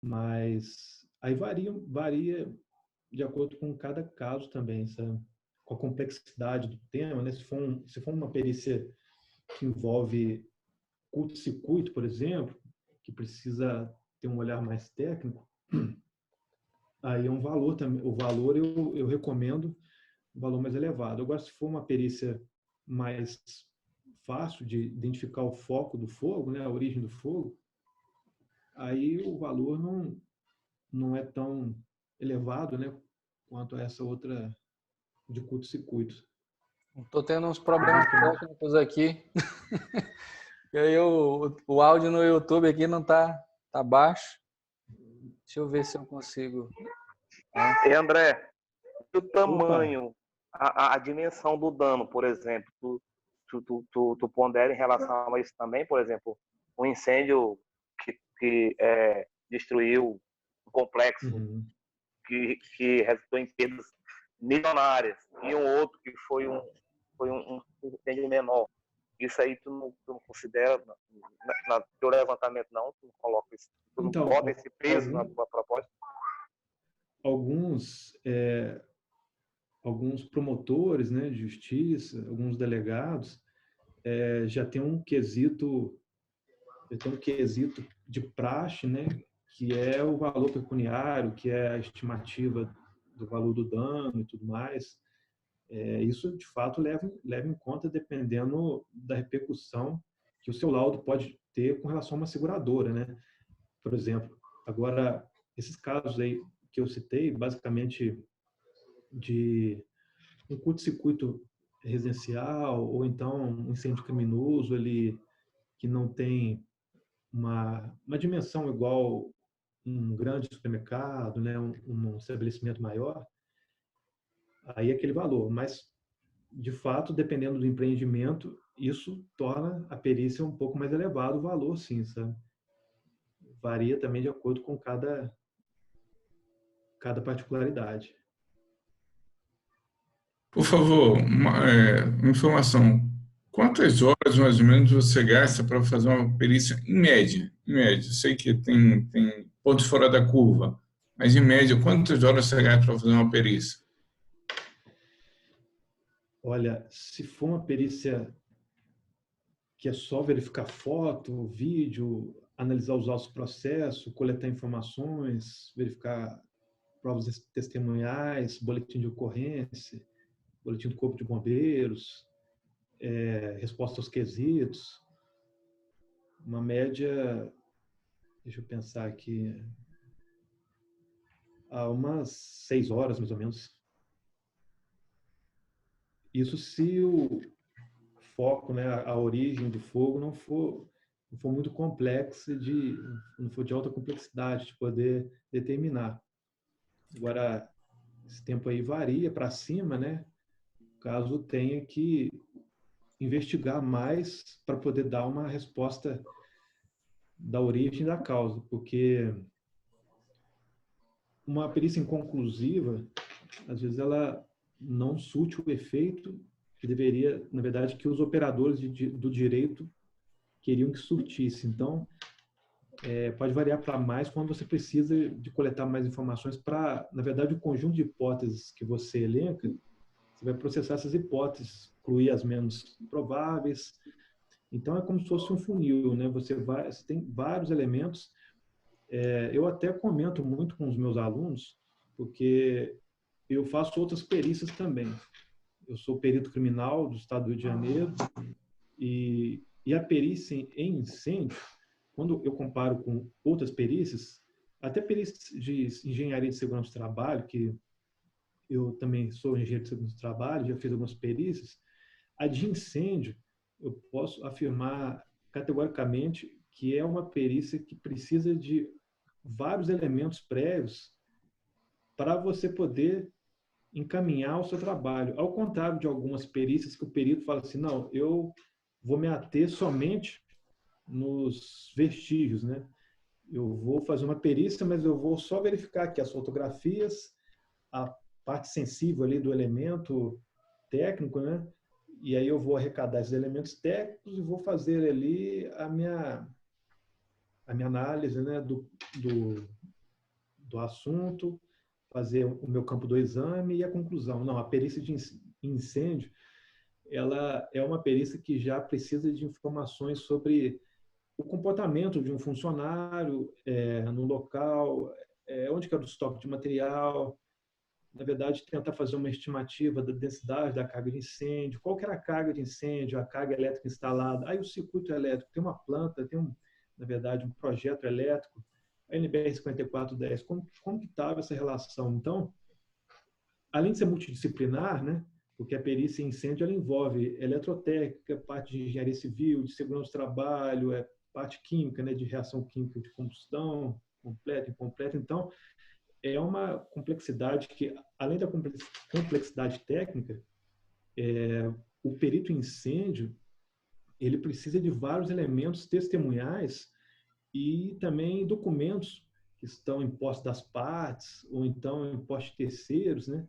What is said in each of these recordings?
Mas aí varia de acordo com cada caso também, sabe? Com a complexidade do tema, né? Se for uma perícia que envolve curto-circuito, por exemplo, que precisa ter um olhar mais técnico, aí é um valor também. O valor eu recomendo um valor mais elevado. Agora, se for uma perícia mais fácil de identificar o foco do fogo, né, a origem do fogo, aí o valor não é tão elevado, né, quanto a essa outra de curto-circuito. Estou tendo uns problemas técnicos aqui. E aí o áudio no YouTube aqui não tá baixo. Deixa eu ver se eu consigo. E André, o Opa. tamanho, a dimensão do dano, por exemplo, tu pondera em relação a isso também, por exemplo, um incêndio que destruiu um complexo, Uhum. que resultou em perdas milionárias, e um outro que foi um incêndio menor. Isso aí tu não considera no teu levantamento, não? Tu não coloca isso, tu não Então, bota esse peso na tua proposta? alguns promotores, né, de justiça, alguns delegados, já tem um quesito de praxe, né, que é o valor pecuniário, que é a estimativa do valor do dano e tudo mais. Isso, de fato, leva em conta dependendo da repercussão que o seu laudo pode ter com relação a uma seguradora, né? Por exemplo, agora, esses casos aí que eu citei, basicamente de um curto-circuito residencial ou então um incêndio criminoso ali que não tem uma dimensão igual um grande supermercado, né, um estabelecimento maior, aí é aquele valor. Mas, de fato, dependendo do empreendimento, isso torna a perícia um pouco mais elevado o valor, sim, sabe? Varia também de acordo com cada particularidade. Por favor, uma informação. Quantas horas, mais ou menos, você gasta para fazer uma perícia em média? Em média, eu sei que tem pontos fora da curva, mas em média, quantas horas você gasta para fazer uma perícia? Olha, se for uma perícia que é só verificar foto, vídeo, analisar os autos do processo, coletar informações, verificar provas testemunhais, boletim de ocorrência, boletim do Corpo de Bombeiros, resposta aos quesitos, uma média, deixa eu pensar aqui, há umas 6 horas, mais ou menos. Isso se o foco, né, a origem do fogo não for muito complexa, não for de alta complexidade, de poder determinar. Agora, esse tempo aí varia para cima, né? Caso tenha que investigar mais para poder dar uma resposta da origem da causa, porque uma perícia inconclusiva, às vezes ela não surte o efeito que deveria, na verdade, que os operadores do direito queriam que surtisse. Então, pode variar para mais quando você precisa de coletar mais informações para, na verdade, o conjunto de hipóteses que você elenca, você vai processar essas hipóteses, incluir as menos prováveis. Então, é como se fosse um funil, né? Você tem vários elementos. Eu até comento muito com os meus alunos, porque eu faço outras perícias também. Eu sou perito criminal do estado do Rio de Janeiro e a perícia em incêndio, quando eu comparo com outras perícias, até perícias de engenharia de segurança do trabalho, que eu também sou engenheiro de segurança do trabalho, já fiz algumas perícias, a de incêndio, eu posso afirmar categoricamente que é uma perícia que precisa de vários elementos prévios para você poder encaminhar o seu trabalho. Ao contrário de algumas perícias que o perito fala assim, não, eu vou me ater somente nos vestígios, né? Eu vou fazer uma perícia, mas eu vou só verificar aqui as fotografias, a parte sensível ali do elemento técnico, né? E aí eu vou arrecadar esses elementos técnicos e vou fazer ali a minha análise, né, do assunto, fazer o meu campo do exame e a conclusão. Não, a perícia de incêndio, ela é uma perícia que já precisa de informações sobre o comportamento de um funcionário no local, onde que era o estoque de material, na verdade, tentar fazer uma estimativa da densidade da carga de incêndio, qual que era a carga de incêndio, a carga elétrica instalada, aí o circuito elétrico, tem uma planta, na verdade, um projeto elétrico, a NBR 5410, como que estava essa relação? Então, além de ser multidisciplinar, né, porque a perícia em incêndio ela envolve eletrotécnica, parte de engenharia civil, de segurança do trabalho, parte química, né, de reação química de combustão, completa, incompleta. Então, é uma complexidade que, além da complexidade técnica, o perito em incêndio ele precisa de vários elementos testemunhais e também documentos que estão em posse das partes ou então em posse de terceiros, né,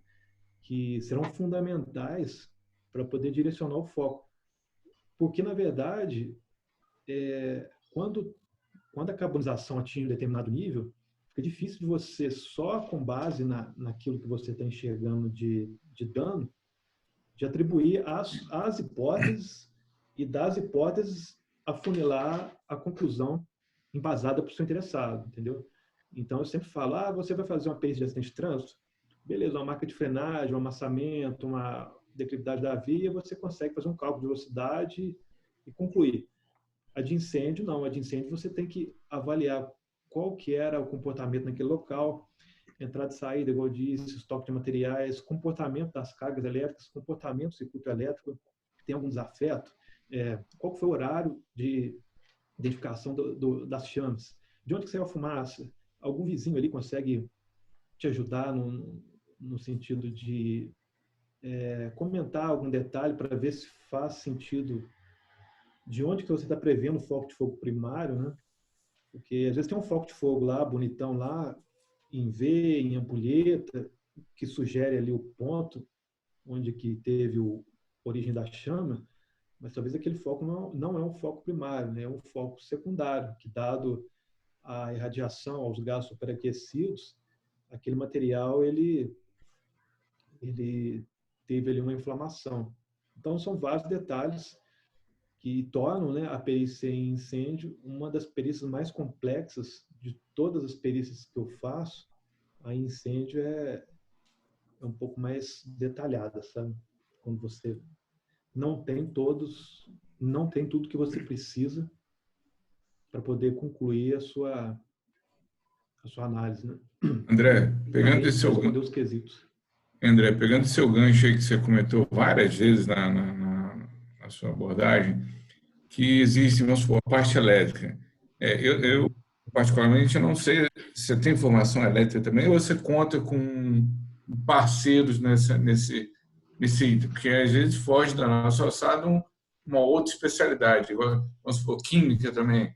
que serão fundamentais para poder direcionar o foco. Porque, na verdade, quando a carbonização atinge um determinado nível, fica difícil de você, só com base naquilo que você está enxergando de dano, de atribuir as hipóteses e das hipóteses afunilar a conclusão embasada para o seu interessado, entendeu? Então, eu sempre falo, você vai fazer uma perícia de acidente de trânsito? Beleza, uma marca de frenagem, um amassamento, uma declividade da via, você consegue fazer um cálculo de velocidade e concluir. A de incêndio, não. A de incêndio, você tem que avaliar qual que era o comportamento naquele local, entrada e saída, igual eu disse, estoque de materiais, comportamento das cargas elétricas, comportamento do circuito elétrico, tem algum desafeto, qual que foi o horário de identificação das chamas, de onde que saiu a fumaça, algum vizinho ali consegue te ajudar no sentido de comentar algum detalhe para ver se faz sentido de onde que você está prevendo o foco de fogo primário, né? Porque às vezes tem um foco de fogo lá, bonitão lá, em V, em ampulheta, que sugere ali o ponto onde que teve a origem da chama, mas talvez aquele foco não é um foco primário, né? É um foco secundário, que dado a irradiação aos gases superaquecidos, aquele material ele teve ali uma inflamação. Então são vários detalhes que tornam, né, a perícia em incêndio uma das perícias mais complexas de todas as perícias que eu faço. A incêndio é um pouco mais detalhada, sabe? Quando você não tem tudo que você precisa para poder concluir a sua análise, né? André, pegando esse seu responder os quesitos. André, pegando seu gancho aí que você comentou várias vezes na sua abordagem, que existe, vamos supor, a parte elétrica. Eu, particularmente, não sei se você tem formação elétrica também ou você conta com parceiros nesse item, porque às vezes foge da nossa alçada uma outra especialidade, igual, vamos supor, química também.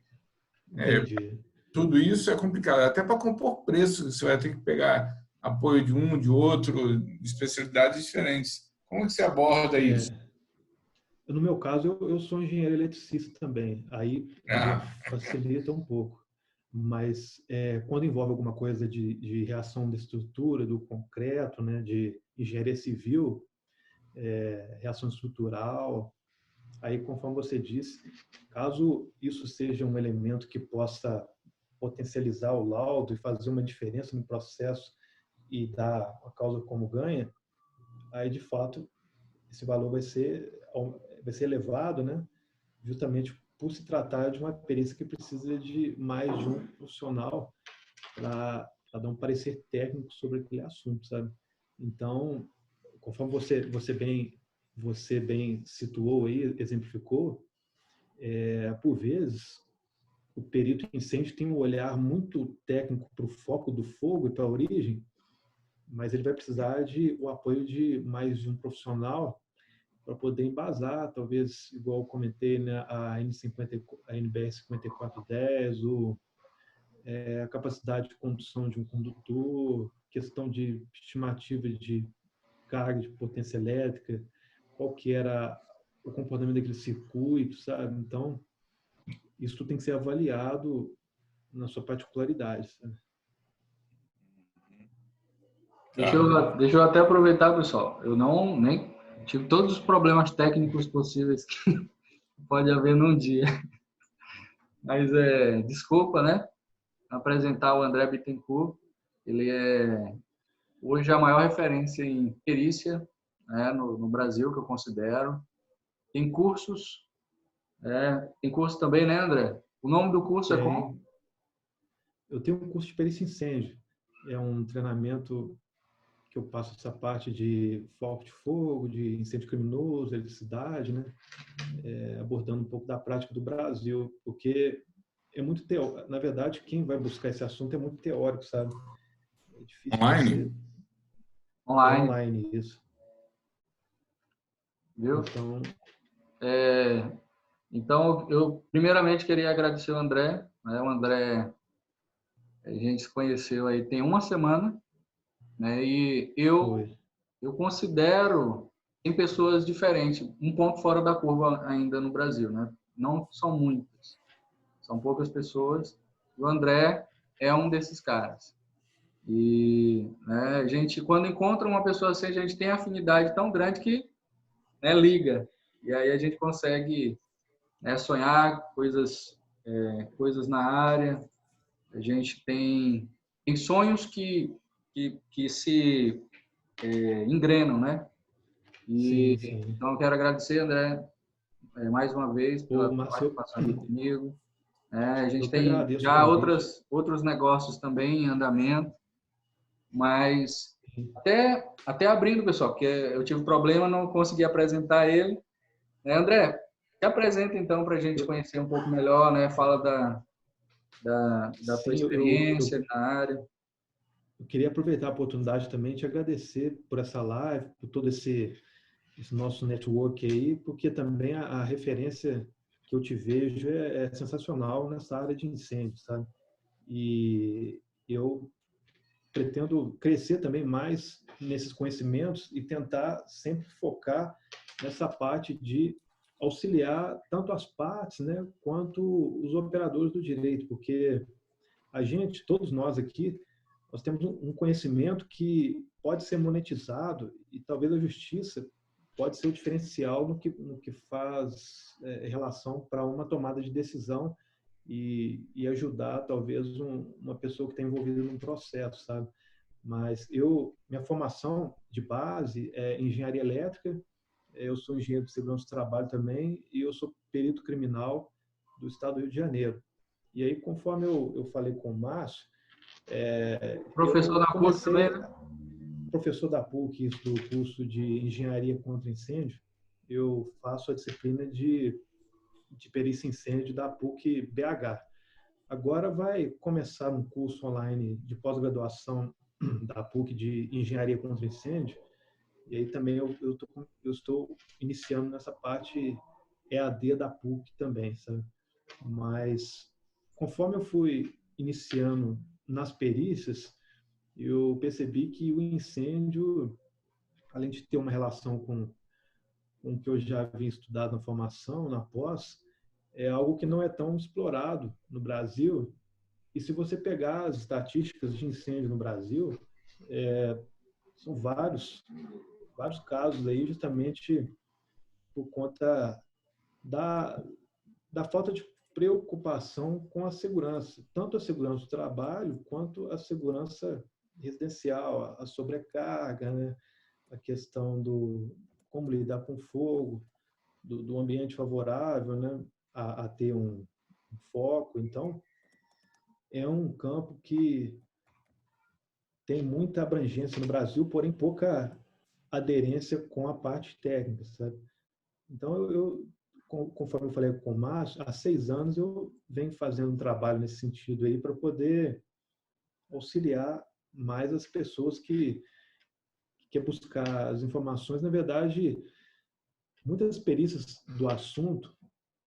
Entendi. Tudo isso é complicado, até para compor preço, você vai ter que pegar apoio de um, de outro, de especialidades diferentes. Como é que você aborda isso? No meu caso, eu sou engenheiro eletricista também, aí já facilita um pouco. Mas quando envolve alguma coisa de reação da estrutura, do concreto, né, de engenharia civil, reação estrutural, aí, conforme você disse, caso isso seja um elemento que possa potencializar o laudo e fazer uma diferença no processo e dar a causa como ganha, aí, de fato, esse valor vai ser elevado, né? Justamente por se tratar de uma perícia que precisa de mais de um profissional para dar um parecer técnico sobre aquele assunto, sabe? Então, conforme você bem situou aí, exemplificou, por vezes o perito em incêndio tem um olhar muito técnico para o foco do fogo e para a origem, mas ele vai precisar de o apoio de mais de um profissional para poder embasar, talvez, igual eu comentei, né, a NBR 5410, a capacidade de condução de um condutor, questão de estimativa de carga de potência elétrica, qual que era o comportamento daquele circuito, sabe? Então, isso tem que ser avaliado na sua particularidade, sabe? Deixa eu até aproveitar, pessoal. Eu nem tive todos os problemas técnicos possíveis que pode haver num dia. Mas desculpa, né? Apresentar o André Bittencourt. Ele é hoje a maior referência em perícia, né, no Brasil, que eu considero. Tem cursos, tem curso também, né, André? O nome do curso é como? Eu tenho um curso de perícia em incêndio. É um treinamento que eu passo essa parte de foco de fogo, de incêndio criminoso, eletricidade, né? Abordando um pouco da prática do Brasil, porque é muito teórico. Na verdade, quem vai buscar esse assunto é muito teórico, sabe? É difícil online? Online, isso. Viu? Então, eu primeiramente queria agradecer o André. Né? O André, a gente se conheceu aí tem uma semana, né? E eu considero tem pessoas diferentes, um ponto fora da curva ainda no Brasil, né? Não são muitas, são poucas pessoas. O André é um desses caras. E né, a gente, quando encontra uma pessoa assim, a gente tem afinidade tão grande que liga. E aí a gente consegue sonhar coisas na área. A gente tem sonhos que se engrenam, né? E sim. então eu quero agradecer, André, mais uma vez pela participação aqui comigo. A gente tem já outros negócios também em andamento, mas até abrindo, pessoal, porque eu tive problema, não consegui apresentar ele. André, se apresenta então para a gente conhecer um pouco melhor, né? Fala da tua experiência na área. Eu queria aproveitar a oportunidade também de te agradecer por essa live, por todo esse nosso network aí, porque também a referência que eu te vejo é sensacional nessa área de incêndio, sabe? E eu pretendo crescer também mais nesses conhecimentos e tentar sempre focar nessa parte de auxiliar tanto as partes, né, quanto os operadores do direito, porque a gente, todos nós aqui, nós temos um conhecimento que pode ser monetizado e talvez a justiça pode ser o diferencial no que faz relação para uma tomada de decisão e ajudar talvez uma pessoa que está envolvida num processo, sabe? Mas minha formação de base é engenharia elétrica, eu sou engenheiro de segurança do trabalho também e eu sou perito criminal do estado do Rio de Janeiro. E aí, conforme eu falei com o Márcio, professor da PUC também, né? Professor da PUC, do curso de Engenharia contra Incêndio, eu faço a disciplina de perícia em incêndio da PUC BH. Agora vai começar um curso online de pós-graduação da PUC de Engenharia contra Incêndio, e aí também eu estou iniciando nessa parte EAD da PUC também, sabe? Mas conforme eu fui iniciando nas perícias, eu percebi que o incêndio, além de ter uma relação com o que eu já havia estudado na formação, na pós, é algo que não é tão explorado no Brasil. E se você pegar as estatísticas de incêndio no Brasil, são vários casos aí justamente por conta da falta de preocupação com a segurança, tanto a segurança do trabalho quanto a segurança residencial, a sobrecarga, né? A questão do como lidar com fogo, do ambiente favorável, né? A ter um foco. Então, é um campo que tem muita abrangência no Brasil, porém pouca aderência com a parte técnica, sabe? Então, conforme eu falei com o Márcio, há 6 anos eu venho fazendo um trabalho nesse sentido aí para poder auxiliar mais as pessoas que quer buscar as informações. Na verdade, muitas perícias do assunto,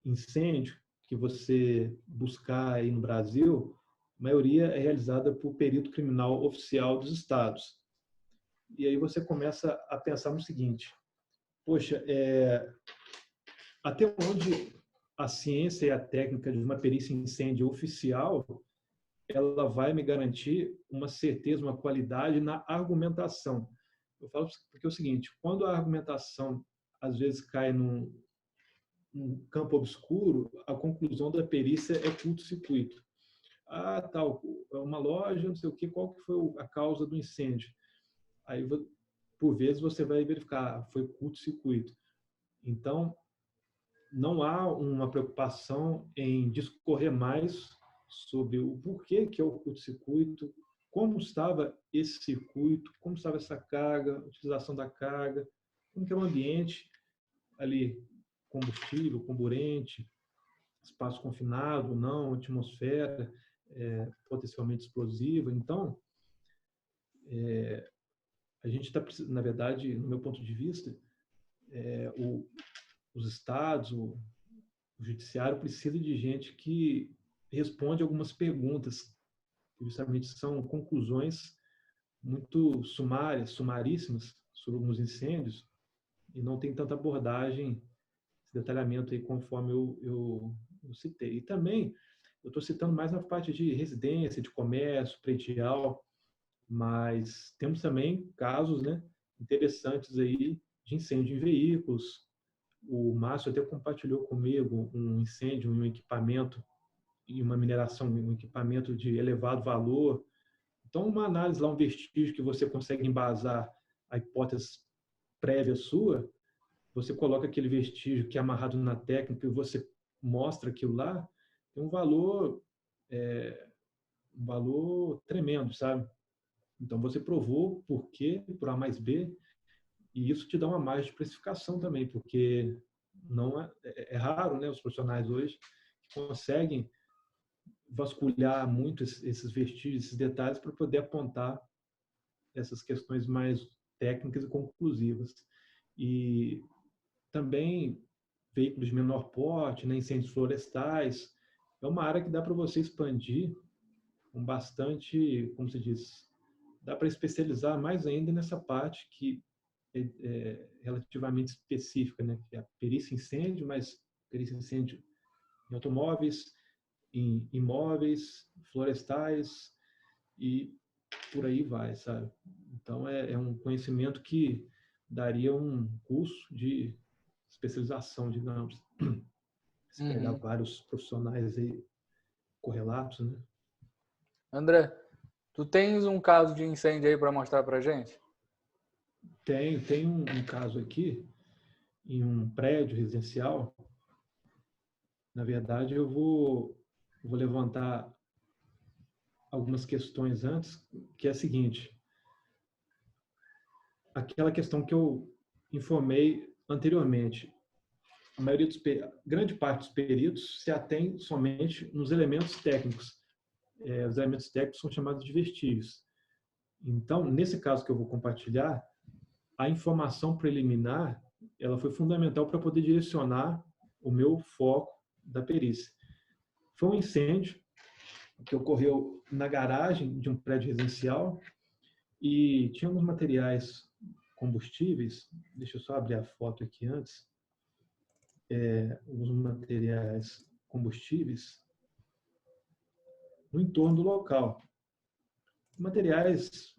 incêndio, que você buscar aí no Brasil, a maioria é realizada por perito criminal oficial dos estados. E aí você começa a pensar no seguinte: poxa, até onde a ciência e a técnica de uma perícia em incêndio oficial ela vai me garantir uma certeza, uma qualidade na argumentação. Eu falo porque é o seguinte, quando a argumentação às vezes cai num campo obscuro, a conclusão da perícia é curto-circuito. Ah, tal, uma loja, não sei o quê, qual que foi a causa do incêndio? Aí, por vezes, você vai verificar, foi curto-circuito. Então, não há uma preocupação em discorrer mais sobre o porquê que é o curto-circuito, como estava esse circuito, como estava essa carga, a utilização da carga, como que é o ambiente ali, combustível, comburente, espaço confinado, não, atmosfera, potencialmente explosiva. Então, a gente está, na verdade, no meu ponto de vista, os estados, o judiciário precisa de gente que responde algumas perguntas, que justamente são conclusões muito sumárias, sumaríssimas sobre alguns incêndios, e não tem tanta abordagem, esse detalhamento aí, conforme eu citei. E também, eu estou citando mais na parte de residência, de comércio, predial, mas temos também casos, né, interessantes aí de incêndio em veículos. O Márcio até compartilhou comigo um incêndio em um equipamento, em uma mineração, um equipamento de elevado valor. Então, uma análise lá, um vestígio que você consegue embasar a hipótese prévia sua, você coloca aquele vestígio que é amarrado na técnica e você mostra aquilo lá, tem um valor tremendo, sabe? Então, você provou por quê, por A mais B, e isso te dá uma margem de precificação também, porque não é raro, né, os profissionais hoje que conseguem vasculhar muito esses vestígios, esses detalhes, para poder apontar essas questões mais técnicas e conclusivas. E também veículos de menor porte, né, incêndios florestais, é uma área que dá para você expandir com bastante, como se diz, dá para especializar mais ainda nessa parte que é relativamente específica, né, que é a perícia incêndio, mas perícia incêndio em automóveis, em imóveis, florestais e por aí vai, sabe? Então, é um conhecimento que daria um curso de especialização, digamos. Se pegar vários profissionais aí correlatos, né? André, tu tens um caso de incêndio aí para mostrar para gente? Tem um caso aqui, em um prédio residencial. Na verdade, eu vou levantar algumas questões antes, que é a seguinte. Aquela questão que eu informei anteriormente. A maioria grande parte dos peritos se atém somente nos elementos técnicos. Os elementos técnicos são chamados de vestígios. Então, nesse caso que eu vou compartilhar, a informação preliminar ela foi fundamental para poder direcionar o meu foco da perícia. Foi um incêndio que ocorreu na garagem de um prédio residencial e tinha alguns materiais combustíveis. Deixa eu só abrir a foto aqui antes. Alguns materiais combustíveis no entorno do local. Materiais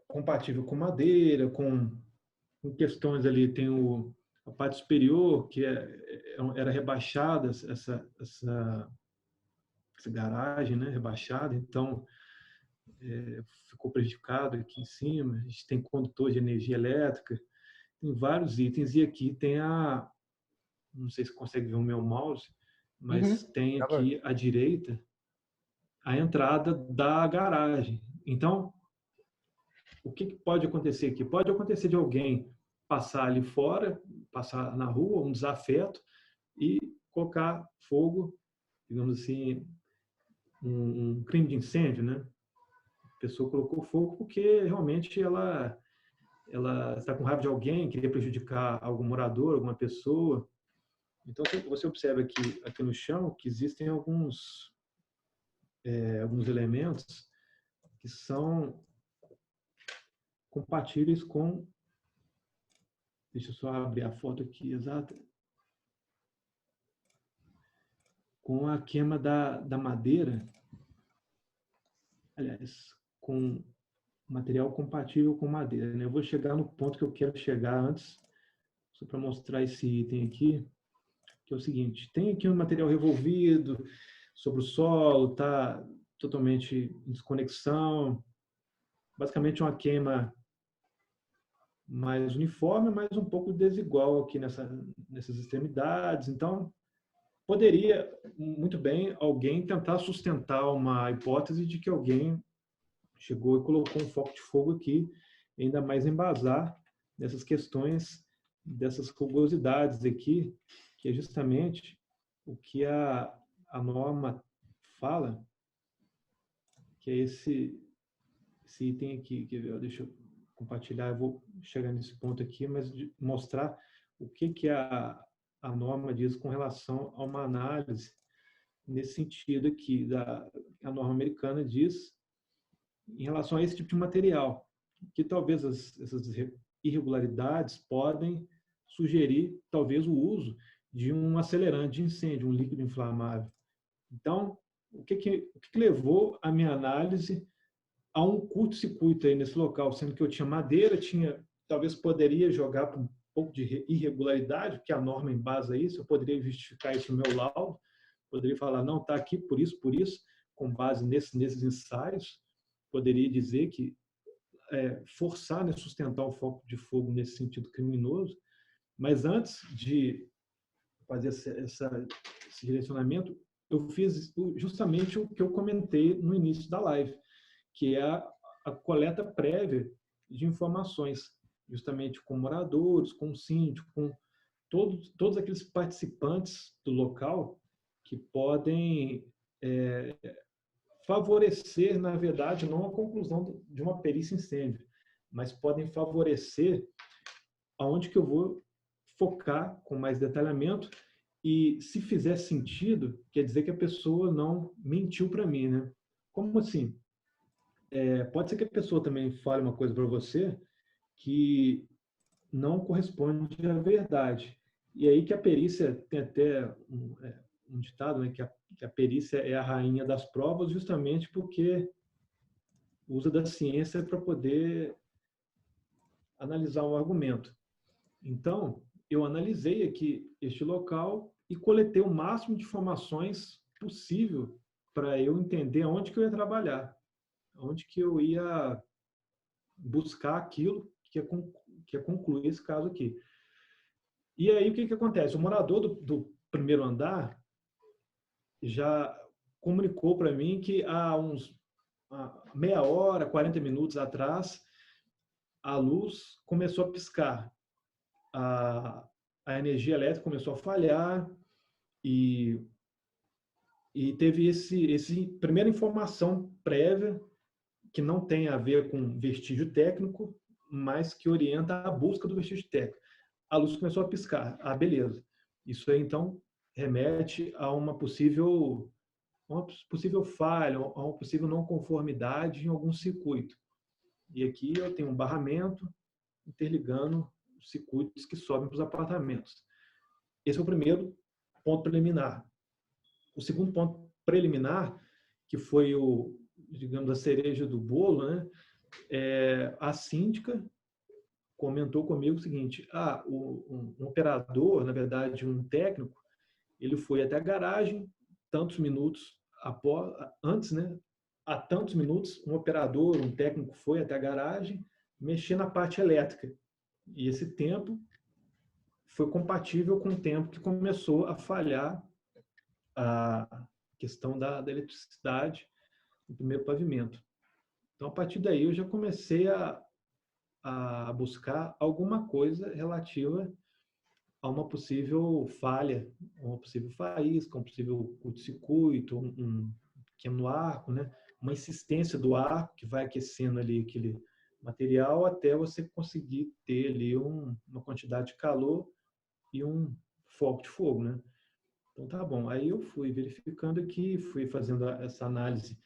compatíveis com madeira, com questões ali, tem a parte superior, que era rebaixada, essa garagem, né, rebaixada, então ficou prejudicado aqui em cima. A gente tem condutor de energia elétrica, tem vários itens, e aqui tem não sei se consegue ver o meu mouse, mas tem aqui à direita a entrada da garagem. Então, o que pode acontecer aqui? Pode acontecer de alguém passar ali fora, passar na rua, um desafeto, e colocar fogo, digamos assim, um crime de incêndio, né? A pessoa colocou fogo porque realmente ela está com raiva de alguém, queria prejudicar algum morador, alguma pessoa. Então, você observa aqui no chão que existem alguns elementos que são compatíveis com... Deixa eu só abrir a foto aqui exata. Com a queima da madeira aliás, com material compatível com madeira, né? Eu vou chegar no ponto que eu quero chegar antes, só para mostrar esse item aqui, que é o seguinte: tem aqui um material revolvido sobre o solo, está totalmente em desconexão, basicamente uma queima mais uniforme, mas um pouco desigual aqui nessas extremidades. Então, poderia muito bem alguém tentar sustentar uma hipótese de que alguém chegou e colocou um foco de fogo aqui, ainda mais embasar nessas questões, dessas rugosidades aqui, que é justamente o que a norma fala, que é esse item aqui, deixa eu compartilhar, eu vou chegar nesse ponto aqui, mas mostrar o que a norma diz com relação a uma análise nesse sentido aqui. A norma americana diz em relação a esse tipo de material, que talvez essas irregularidades podem sugerir, talvez, o uso de um acelerante de incêndio, um líquido inflamável. Então, o que levou a minha análise a um curto-circuito aí nesse local, sendo que eu tinha madeira, talvez poderia jogar para um pouco de irregularidade, porque a norma embasa isso, eu poderia justificar isso no meu laudo, poderia falar, não, está aqui por isso, com base nesses ensaios, poderia dizer que forçar, né, sustentar o foco de fogo nesse sentido criminoso, mas antes de fazer esse direcionamento, eu fiz justamente o que eu comentei no início da live, que é a coleta prévia de informações, justamente com moradores, com o síndico, com todos aqueles participantes do local que podem favorecer, na verdade, não a conclusão de uma perícia incêndio, mas podem favorecer aonde que eu vou focar com mais detalhamento e, se fizer sentido, quer dizer que a pessoa não mentiu para mim, né? Como assim? Pode ser que a pessoa também fale uma coisa para você que não corresponde à verdade. E aí que a perícia tem até um ditado, né, que a perícia é a rainha das provas, justamente porque usa da ciência para poder analisar um argumento. Então, eu analisei aqui este local e coletei o máximo de informações possível para eu entender onde que eu ia trabalhar, onde que eu ia buscar aquilo que ia concluir esse caso aqui. E aí, o que acontece? O morador do primeiro andar já comunicou para mim que há meia hora, 40 minutos atrás, a luz começou a piscar. A energia elétrica começou a falhar e teve esse primeira informação prévia que não tem a ver com vestígio técnico, mas que orienta a busca do vestígio técnico. A luz começou a piscar. Beleza. Isso aí, então, remete a uma possível falha, a uma possível não conformidade em algum circuito. E aqui eu tenho um barramento interligando os circuitos que sobem para os apartamentos. Esse é o primeiro ponto preliminar. O segundo ponto preliminar, que foi digamos, a cereja do bolo, né? A síndica comentou comigo o seguinte: um operador, na verdade, um técnico, ele foi até a garagem, tantos minutos antes, né? Há tantos minutos, um operador, um técnico foi até a garagem, mexer na parte elétrica. E esse tempo foi compatível com o tempo que começou a falhar a questão da eletricidade no primeiro pavimento. Então, a partir daí, eu já comecei a buscar alguma coisa relativa a uma possível falha, uma possível faísca, um possível curto-circuito, um pequeno arco, né? Uma insistência do arco que vai aquecendo ali aquele material até você conseguir ter ali uma quantidade de calor e um foco de fogo, né? Então tá bom. Aí eu fui verificando aqui, fui fazendo essa análise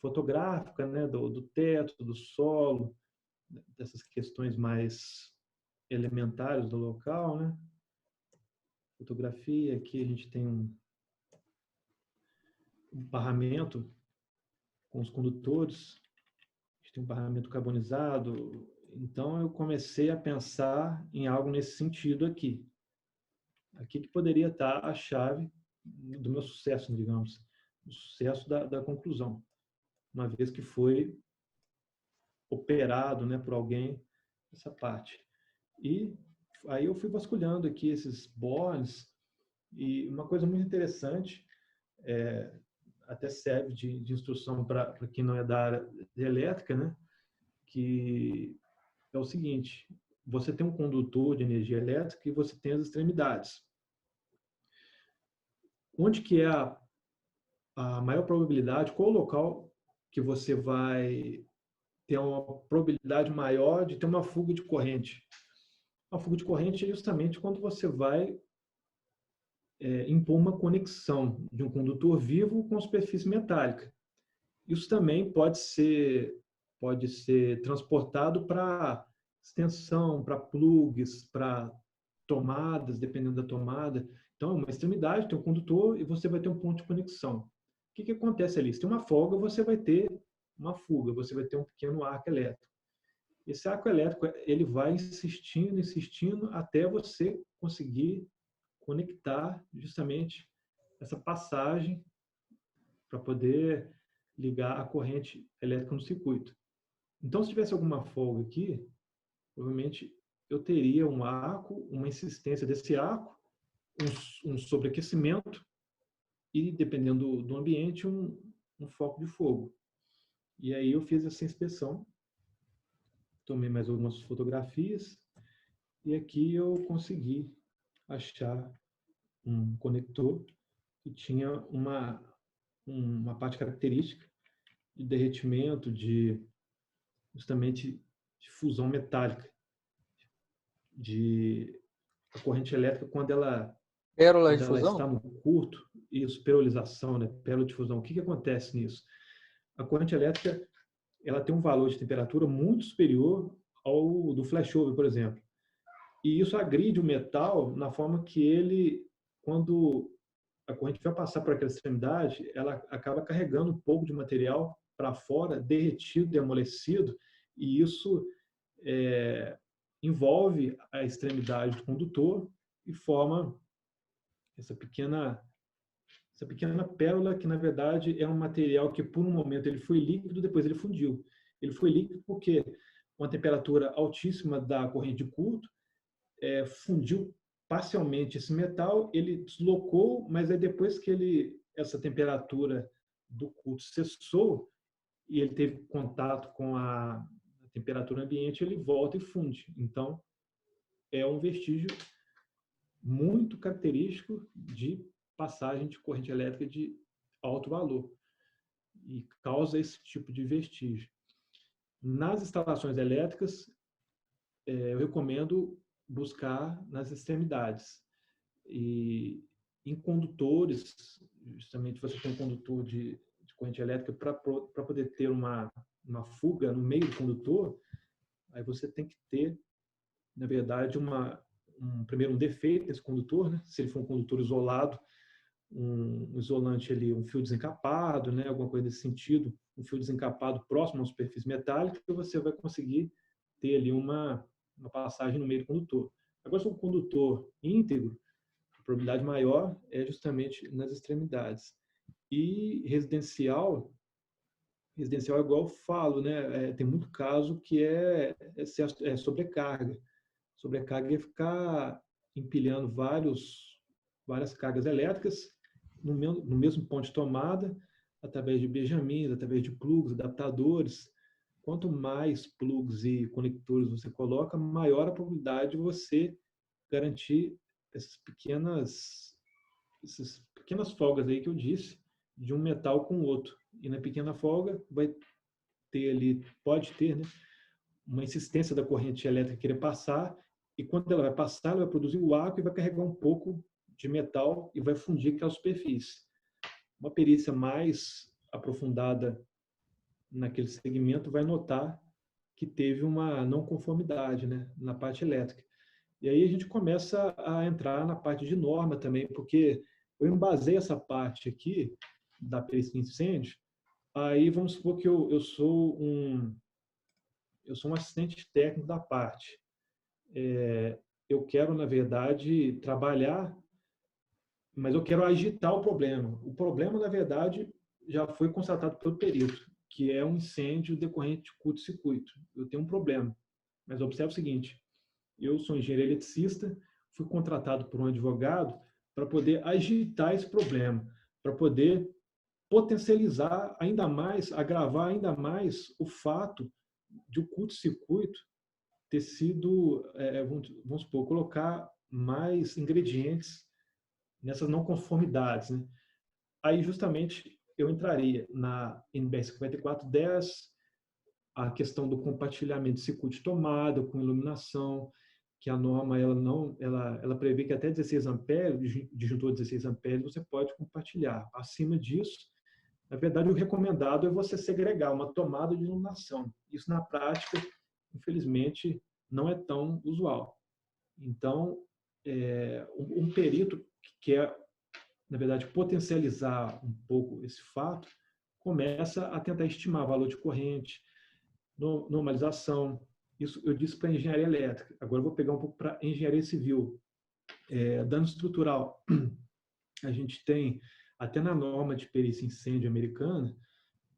fotográfica, né, do teto, do solo, dessas questões mais elementares do local, né? Fotografia, aqui a gente tem um barramento com os condutores, a gente tem um barramento carbonizado. Então, eu comecei a pensar em algo nesse sentido aqui. Aqui que poderia estar a chave do meu sucesso, digamos, o sucesso da conclusão, uma vez que foi operado, né, por alguém essa parte. E aí eu fui vasculhando aqui esses bornes, e uma coisa muito interessante, até serve de instrução para quem não é da área de elétrica, né, que é o seguinte: você tem um condutor de energia elétrica e você tem as extremidades. Onde que é a maior probabilidade, qual o local que você vai ter uma probabilidade maior de ter uma fuga de corrente? A fuga de corrente é justamente quando você vai impor uma conexão de um condutor vivo com superfície metálica. Isso também pode ser transportado para extensão, para plugs, para tomadas, dependendo da tomada. Então, uma extremidade tem um condutor e você vai ter um ponto de conexão. O que acontece ali? Se tem uma folga, você vai ter uma fuga, você vai ter um pequeno arco elétrico. Esse arco elétrico, ele vai insistindo, insistindo, até você conseguir conectar justamente essa passagem para poder ligar a corrente elétrica no circuito. Então, se tivesse alguma folga aqui, provavelmente eu teria um arco, uma insistência desse arco, um sobreaquecimento e, dependendo do ambiente, um foco de fogo. E aí eu fiz essa inspeção, tomei mais algumas fotografias, e aqui eu consegui achar um conector que tinha uma parte característica de derretimento, justamente de fusão metálica, de a corrente elétrica quando ela está no curto, isso, perolização, né? Pérola de fusão. O que acontece nisso? A corrente elétrica, ela tem um valor de temperatura muito superior ao do flashover, por exemplo. E isso agride o metal na forma que ele, quando a corrente vai passar por aquela extremidade, ela acaba carregando um pouco de material para fora, derretido e amolecido, e isso envolve a extremidade do condutor e forma essa pequena pérola, que na verdade é um material que por um momento ele foi líquido, depois ele fundiu. Ele foi líquido porque uma temperatura altíssima da corrente de curto fundiu parcialmente esse metal, ele deslocou, mas aí depois que essa temperatura do curto cessou e ele teve contato com a temperatura ambiente, ele volta e funde. Então, é um vestígio muito característico de passagem de corrente elétrica de alto valor e causa esse tipo de vestígio. Nas instalações elétricas, eu recomendo buscar nas extremidades. E em condutores, justamente você tem um condutor de corrente elétrica, para poder ter uma fuga no meio do condutor, aí você tem que ter, na verdade, primeiro um defeito nesse condutor, né? Se ele for um condutor isolado, um isolante ali, um fio desencapado, né? Alguma coisa desse sentido, um fio desencapado próximo à superfície metálica, você vai conseguir ter ali uma passagem no meio do condutor. Agora, se o condutor íntegro, a probabilidade maior é justamente nas extremidades. E residencial é igual eu falo, né? Tem muito caso que é sobrecarga. Sobrecarga é ficar empilhando várias cargas elétricas no mesmo ponto de tomada, através de benjamins, através de plugs, adaptadores. Quanto mais plugs e conectores você coloca, maior a probabilidade de você garantir essas pequenas folgas aí que eu disse, de um metal com o outro. E na pequena folga pode ter, né, uma insistência da corrente elétrica querer passar, e quando ela vai passar, ela vai produzir o arco e vai carregar um pouco de metal e vai fundir aquela superfície. Uma perícia mais aprofundada naquele segmento vai notar que teve uma não conformidade, né, na parte elétrica. E aí a gente começa a entrar na parte de norma também, porque eu embasei essa parte aqui da perícia de incêndio Aí vamos supor que eu sou um assistente técnico da parte. Eu quero, na verdade, trabalhar, mas eu quero agitar o problema. O problema, na verdade, já foi constatado pelo perito, que é um incêndio decorrente de curto-circuito. Eu tenho um problema, mas observe o seguinte: eu sou engenheiro eletricista, fui contratado por um advogado para poder agitar esse problema, para poder potencializar ainda mais, agravar ainda mais o fato de o curto-circuito ter sido, vamos supor, colocar mais ingredientes nessas não conformidades, né? Aí, justamente, eu entraria na NBR 5410, a questão do compartilhamento de circuito de tomada com iluminação, que a norma ela prevê que até 16 amperes, disjuntor 16 amperes, você pode compartilhar. Acima disso, na verdade, o recomendado é você segregar uma tomada de iluminação. Isso, na prática, infelizmente, não é tão usual. Então, um perito que quer, na verdade, potencializar um pouco esse fato, começa a tentar estimar valor de corrente, normalização. Isso eu disse para engenharia elétrica. Agora eu vou pegar um pouco para engenharia civil. Dano estrutural. A gente tem, até na norma de perícia incêndio americana,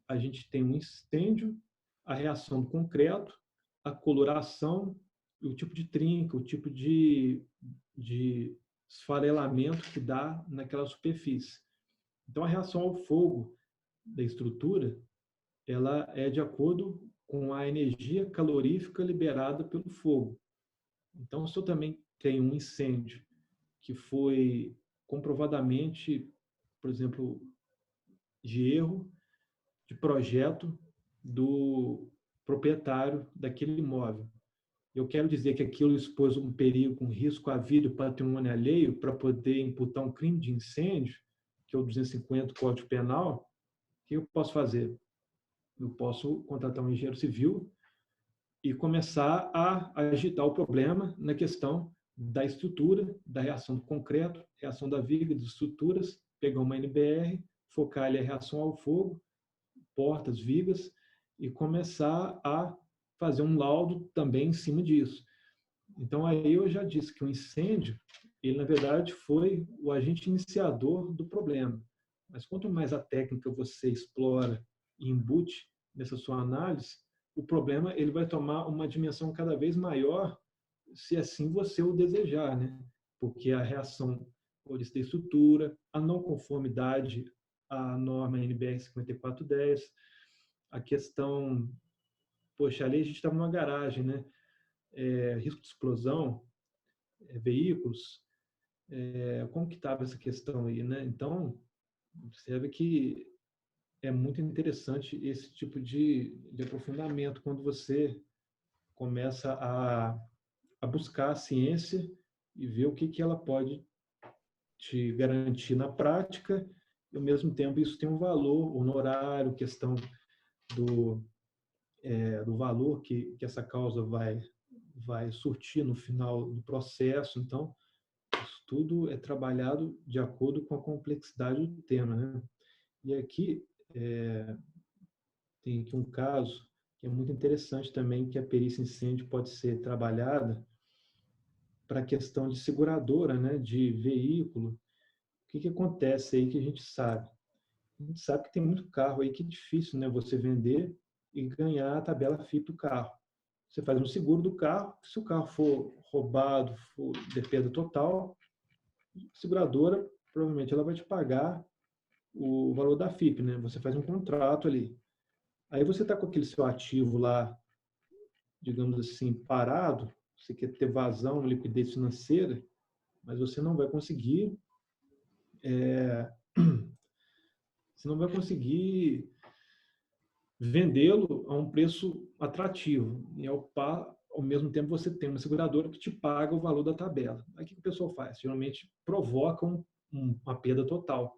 a gente tem um incêndio, a reação do concreto, a coloração, o tipo de trinca, o tipo de esfarelamento que dá naquela superfície. Então, a reação ao fogo da estrutura, ela é de acordo com a energia calorífica liberada pelo fogo. Então, se eu também tenho um incêndio que foi comprovadamente, por exemplo, de erro de projeto do proprietário daquele imóvel, eu quero dizer que aquilo expôs um perigo, um risco à vida e patrimônio alheio para poder imputar um crime de incêndio, que é o 250 do Código Penal, o que eu posso fazer? Eu posso contratar um engenheiro civil e começar a agitar o problema na questão da estrutura, da reação do concreto, reação da viga, das estruturas, pegar uma NBR, focar ali a reação ao fogo, portas, vigas, e começar a fazer um laudo também em cima disso. Então, aí eu já disse que o incêndio, ele, na verdade, foi o agente iniciador do problema. Mas quanto mais a técnica você explora e embute nessa sua análise, o problema ele vai tomar uma dimensão cada vez maior, se assim você o desejar, né? Porque a reação pode ser estrutura, a não conformidade à norma NBR 5410, a questão, poxa, ali a gente estava numa garagem, né? Risco de explosão, veículos, como que estava essa questão aí, né? Então, observe que é muito interessante esse tipo de aprofundamento quando você começa a buscar a ciência e ver o que ela pode te garantir na prática e, ao mesmo tempo, isso tem um valor honorário, questão do valor que essa causa vai surtir no final do processo. Então, isso tudo é trabalhado de acordo com a complexidade do tema, né? E aqui tem aqui um caso que é muito interessante também, que a perícia incêndio pode ser trabalhada para a questão de seguradora, né, de veículo. O que acontece aí que a gente sabe? A gente sabe que tem muito carro aí que é difícil, né, você vender e ganhar a tabela FIP do carro. Você faz um seguro do carro, se o carro for roubado, for de perda total, a seguradora provavelmente ela vai te pagar o valor da FIP, né? Você faz um contrato ali. Aí você está com aquele seu ativo lá, digamos assim, parado, você quer ter vazão, liquidez financeira, mas você não vai conseguir, você não vai conseguir vendê-lo a um preço atrativo. E ao mesmo tempo você tem uma seguradora que te paga o valor da tabela. Aí o que o pessoal faz? Geralmente provocam uma perda total.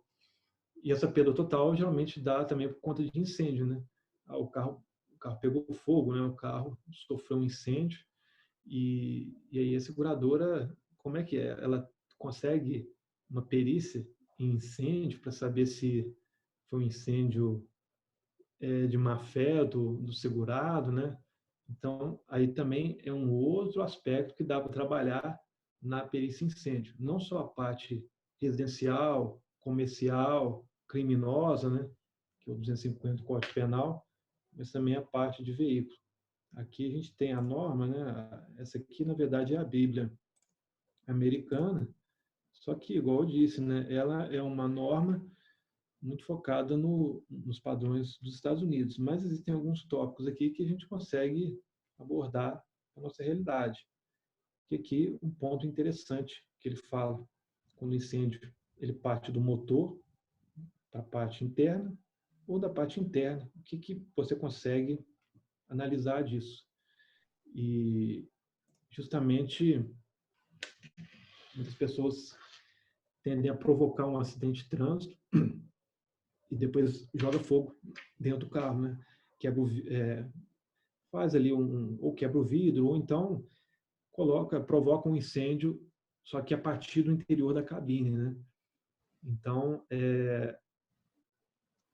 E essa perda total geralmente dá também por conta de incêndio, né? O carro pegou fogo, né? O carro sofreu um incêndio e aí a seguradora, como é que é? Ela consegue uma perícia em incêndio para saber se foi um incêndio de má-fé do segurado, né? Então, aí também é um outro aspecto que dá para trabalhar na perícia incêndio. Não só a parte residencial, comercial, criminosa, né? Que é o 250 do Código Penal, mas também a parte de veículo. Aqui a gente tem a norma, né? Essa aqui, na verdade, é a Bíblia americana, só que, igual eu disse, né? Ela é uma norma muito focada nos padrões dos Estados Unidos, mas existem alguns tópicos aqui que a gente consegue abordar a nossa realidade. E aqui um ponto interessante que ele fala, quando o incêndio ele parte do motor para a parte interna ou da parte interna, o que você consegue analisar disso? E justamente muitas pessoas tendem a provocar um acidente de trânsito e depois joga fogo dentro do carro, né? Faz ali ou quebra o vidro, ou então provoca um incêndio, só que a partir do interior da cabine, né? Então,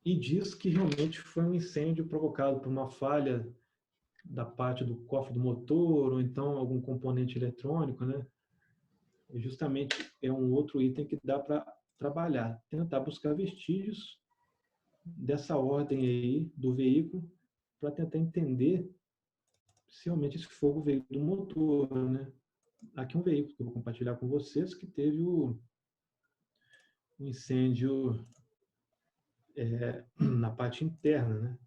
e diz que realmente foi um incêndio provocado por uma falha da parte do cofre do motor, ou então algum componente eletrônico, né? E justamente é um outro item que dá para trabalhar, tentar buscar vestígios dessa ordem aí do veículo para tentar entender se realmente esse fogo veio do motor, né? Aqui um veículo que eu vou compartilhar com vocês que teve um incêndio na parte interna, né?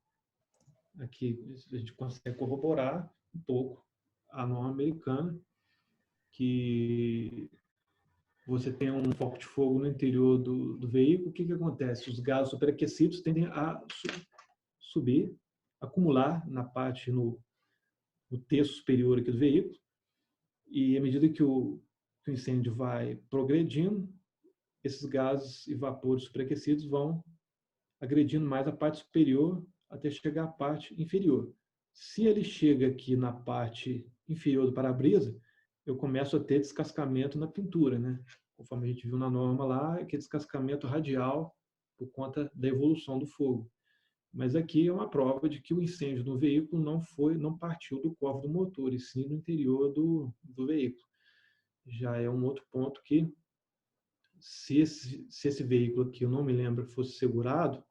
Aqui a gente consegue corroborar um pouco a norma americana, que você tem um foco de fogo no interior do veículo, o que acontece? Os gases superaquecidos tendem a subir, acumular na parte, no terço superior aqui do veículo, e à medida que o incêndio vai progredindo, esses gases e vapores superaquecidos vão agredindo mais a parte superior até chegar à parte inferior. Se ele chega aqui na parte inferior do para-brisa, eu começo a ter descascamento na pintura, né? Conforme a gente viu na norma lá, aquele descascamento radial por conta da evolução do fogo. Mas aqui é uma prova de que o incêndio do veículo não partiu do cofre do motor, e sim do interior do veículo. Já é um outro ponto que, se esse veículo aqui, eu não me lembro, fosse segurado,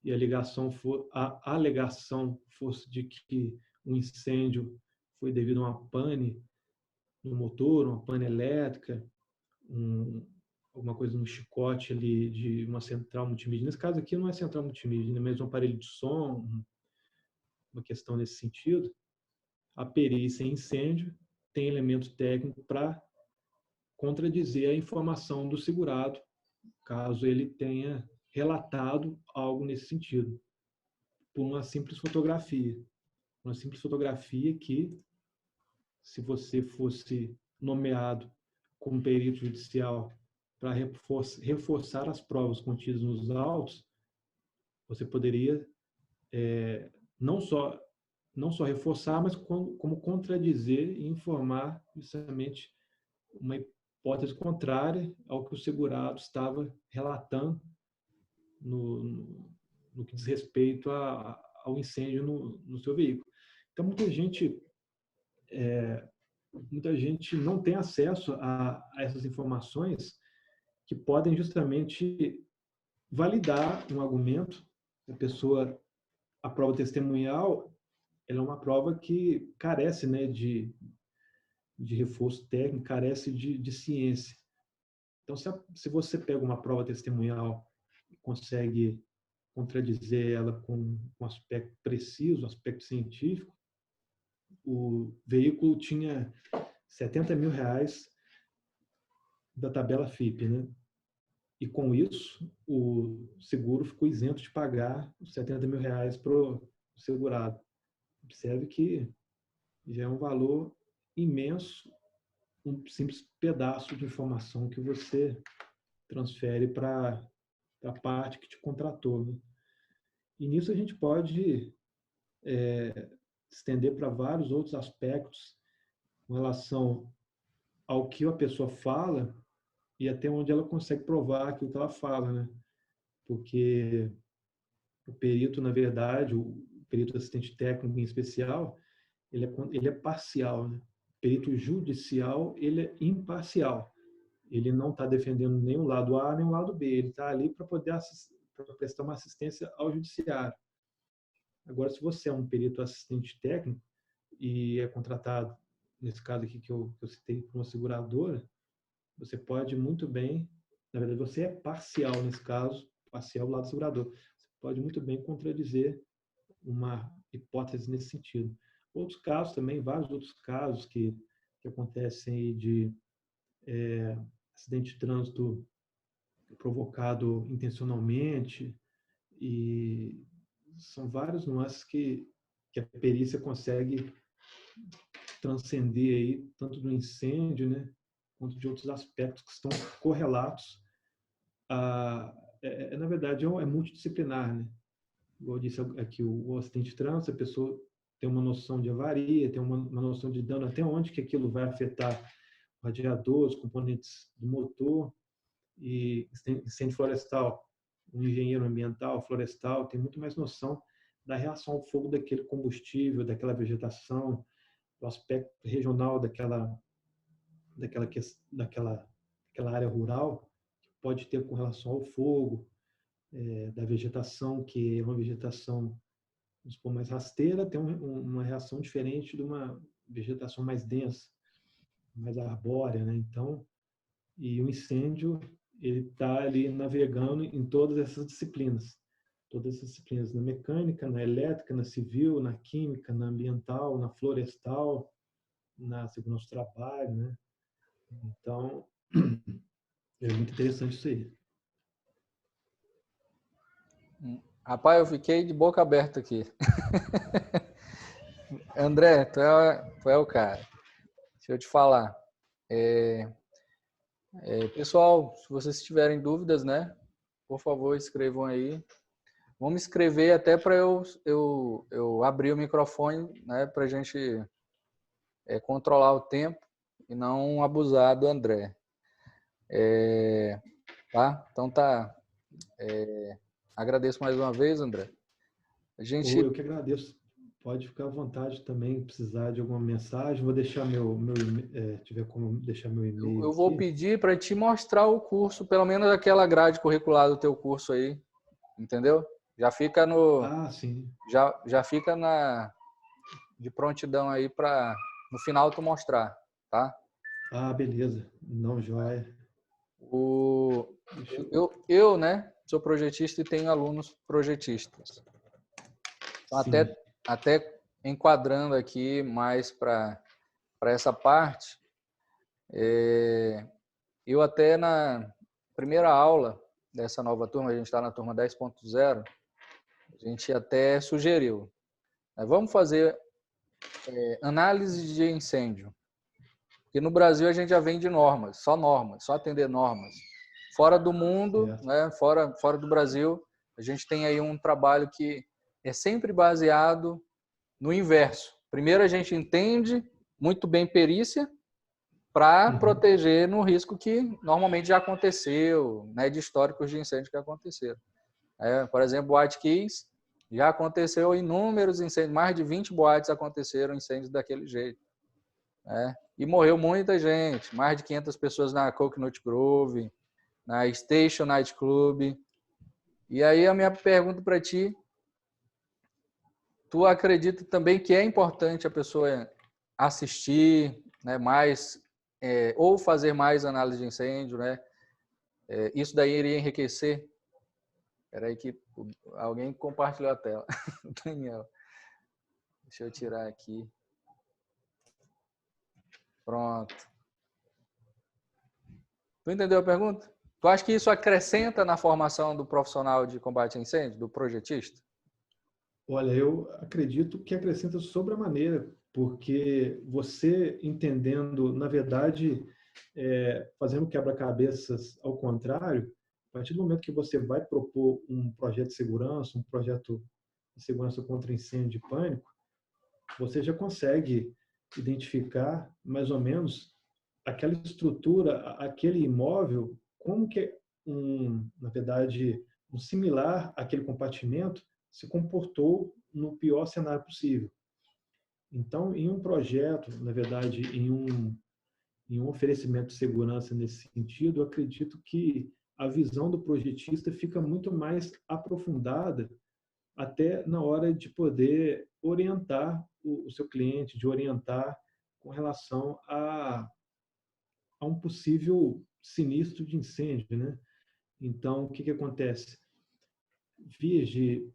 e a alegação fosse de que o incêndio foi devido a uma pane no motor, uma pane elétrica, alguma coisa no chicote ali de uma central multimídia. Nesse caso aqui não é central multimídia, mas um aparelho de som, uma questão nesse sentido. A perícia em incêndio tem elemento técnico para contradizer a informação do segurado, caso ele tenha relatado algo nesse sentido, por uma simples fotografia. Uma simples fotografia que, se você fosse nomeado como perito judicial para reforçar as provas contidas nos autos, você poderia não só reforçar, mas como contradizer e informar justamente uma hipótese contrária ao que o segurado estava relatando no que diz respeito ao incêndio no seu veículo. Então, muita gente não tem acesso a essas informações que podem justamente validar um argumento. A prova testemunhal, ela é uma prova que carece, né, de reforço técnico, carece de ciência. Então, se você pega uma prova testemunhal e consegue contradizer ela com um aspecto preciso, um aspecto científico, o veículo tinha R$70 mil da tabela FIPE, né? E com isso, o seguro ficou isento de pagar os R$70 mil para o segurado. Observe que já é um valor imenso, um simples pedaço de informação que você transfere para a parte que te contratou, né? E nisso a gente pode estender para vários outros aspectos com relação ao que a pessoa fala e até onde ela consegue provar aquilo que ela fala, né? Porque o perito, na verdade, o perito assistente técnico em especial, ele é parcial, né? O perito judicial, ele é imparcial. Ele não está defendendo nem o lado A nem o lado B. Ele está ali para poder prestar uma assistência ao judiciário. Agora, se você é um perito assistente técnico e é contratado, nesse caso aqui que eu citei, por uma seguradora, você pode muito bem, na verdade, você é parcial nesse caso, parcial do lado do segurador. Você pode muito bem contradizer uma hipótese nesse sentido. Outros casos também, vários outros casos que acontecem aí de acidente de trânsito provocado intencionalmente, e são vários nuances que a perícia consegue transcender aí, tanto do incêndio, né, quanto de outros aspectos que estão correlatos na verdade, é multidisciplinar, né? Igual eu disse aqui, o acidente de trânsito, a pessoa tem uma noção de avaria, tem uma noção de dano, até onde que aquilo vai afetar o radiador, os componentes do motor. E incêndio florestal, um engenheiro ambiental, florestal, tem muito mais noção da reação ao fogo daquele combustível, daquela vegetação, do aspecto regional daquela área rural, que pode ter com relação ao fogo, da vegetação, que é uma vegetação, vamos supor, mais rasteira, tem uma reação diferente de uma vegetação mais densa, mais arbórea, né? Então, e o incêndio, ele está ali navegando em todas essas disciplinas, na mecânica, na elétrica, na civil, na química, na ambiental, na florestal, na segurança do trabalho, né? Então, é muito interessante isso aí. Rapaz, eu fiquei de boca aberta aqui. André, tu é o cara. Deixa eu te falar. Pessoal, se vocês tiverem dúvidas, né, por favor, escrevam aí. Vamos escrever até para eu abrir o microfone, né, para a gente controlar o tempo e não abusar do André. Tá? Então tá. Agradeço mais uma vez, André. Eu que agradeço. Pode ficar à vontade também, precisar de alguma mensagem. Vou deixar tiver como deixar meu e-mail. Eu vou pedir para te mostrar o curso, pelo menos aquela grade curricular do teu curso aí, entendeu? Já fica sim. Já fica de prontidão aí para no final tu mostrar, tá? Beleza. Não, joia. Eu, né, sou projetista e tenho alunos projetistas. Então, até enquadrando aqui mais para essa parte, eu até na primeira aula dessa nova turma, a gente está na turma 10.0, a gente até sugeriu, vamos fazer análise de incêndio. Porque no Brasil a gente já vem de normas, só atender normas. Fora do mundo, né, fora do Brasil, a gente tem aí um trabalho que é sempre baseado no inverso. Primeiro a gente entende muito bem perícia para proteger no risco que normalmente já aconteceu, né, de históricos de incêndio que aconteceram. Por exemplo, Boate Kiss, já aconteceu inúmeros incêndios, mais de 20 boates aconteceram incêndios daquele jeito. E morreu muita gente, mais de 500 pessoas na Coconut Grove, na Station Night Club. E aí a minha pergunta para ti, tu acredita também que é importante a pessoa assistir, né, mais, ou fazer mais análise de incêndio, né? Isso daí iria enriquecer? Espera aí que alguém compartilhou a tela. Daniel. Deixa eu tirar aqui. Pronto. Tu entendeu a pergunta? Tu acha que isso acrescenta na formação do profissional de combate a incêndio, do projetista? Olha, eu acredito que acrescenta sobremaneira, porque você entendendo, na verdade, fazendo quebra-cabeças ao contrário, a partir do momento que você vai propor um projeto de segurança, um projeto de segurança contra incêndio e pânico, você já consegue identificar mais ou menos aquela estrutura, aquele imóvel, como que na verdade, um similar àquele compartimento se comportou no pior cenário possível. Então, em um projeto, na verdade, em um oferecimento de segurança nesse sentido, eu acredito que a visão do projetista fica muito mais aprofundada até na hora de poder orientar o seu cliente, de orientar com relação a um possível sinistro de incêndio, né? Então, o que acontece? Vias de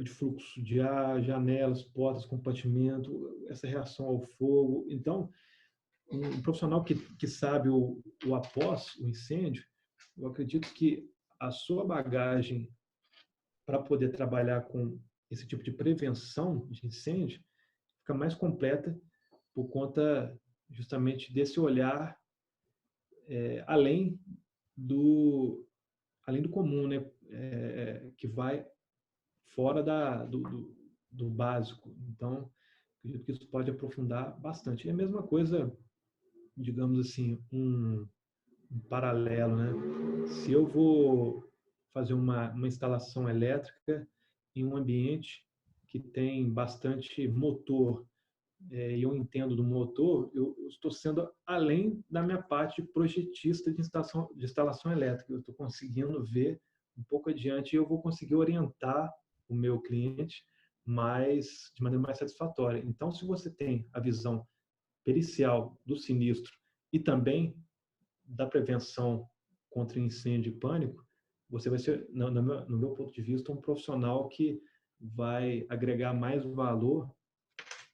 fluxo de ar, janelas, portas, compartimento, essa reação ao fogo. Então, um profissional que sabe o após o incêndio, eu acredito que a sua bagagem para poder trabalhar com esse tipo de prevenção de incêndio fica mais completa por conta justamente desse olhar além do comum, né? Que vai fora do básico. Então, acredito que isso pode aprofundar bastante. E a mesma coisa, digamos assim, um paralelo, né? Se eu vou fazer uma instalação elétrica em um ambiente que tem bastante motor, e eu entendo do motor, eu estou sendo além da minha parte de projetista de instalação elétrica. Eu estou conseguindo ver um pouco adiante e eu vou conseguir orientar o meu cliente de maneira mais satisfatória. Então, se você tem a visão pericial do sinistro e também da prevenção contra incêndio e pânico, você vai ser, no meu ponto de vista, um profissional que vai agregar mais valor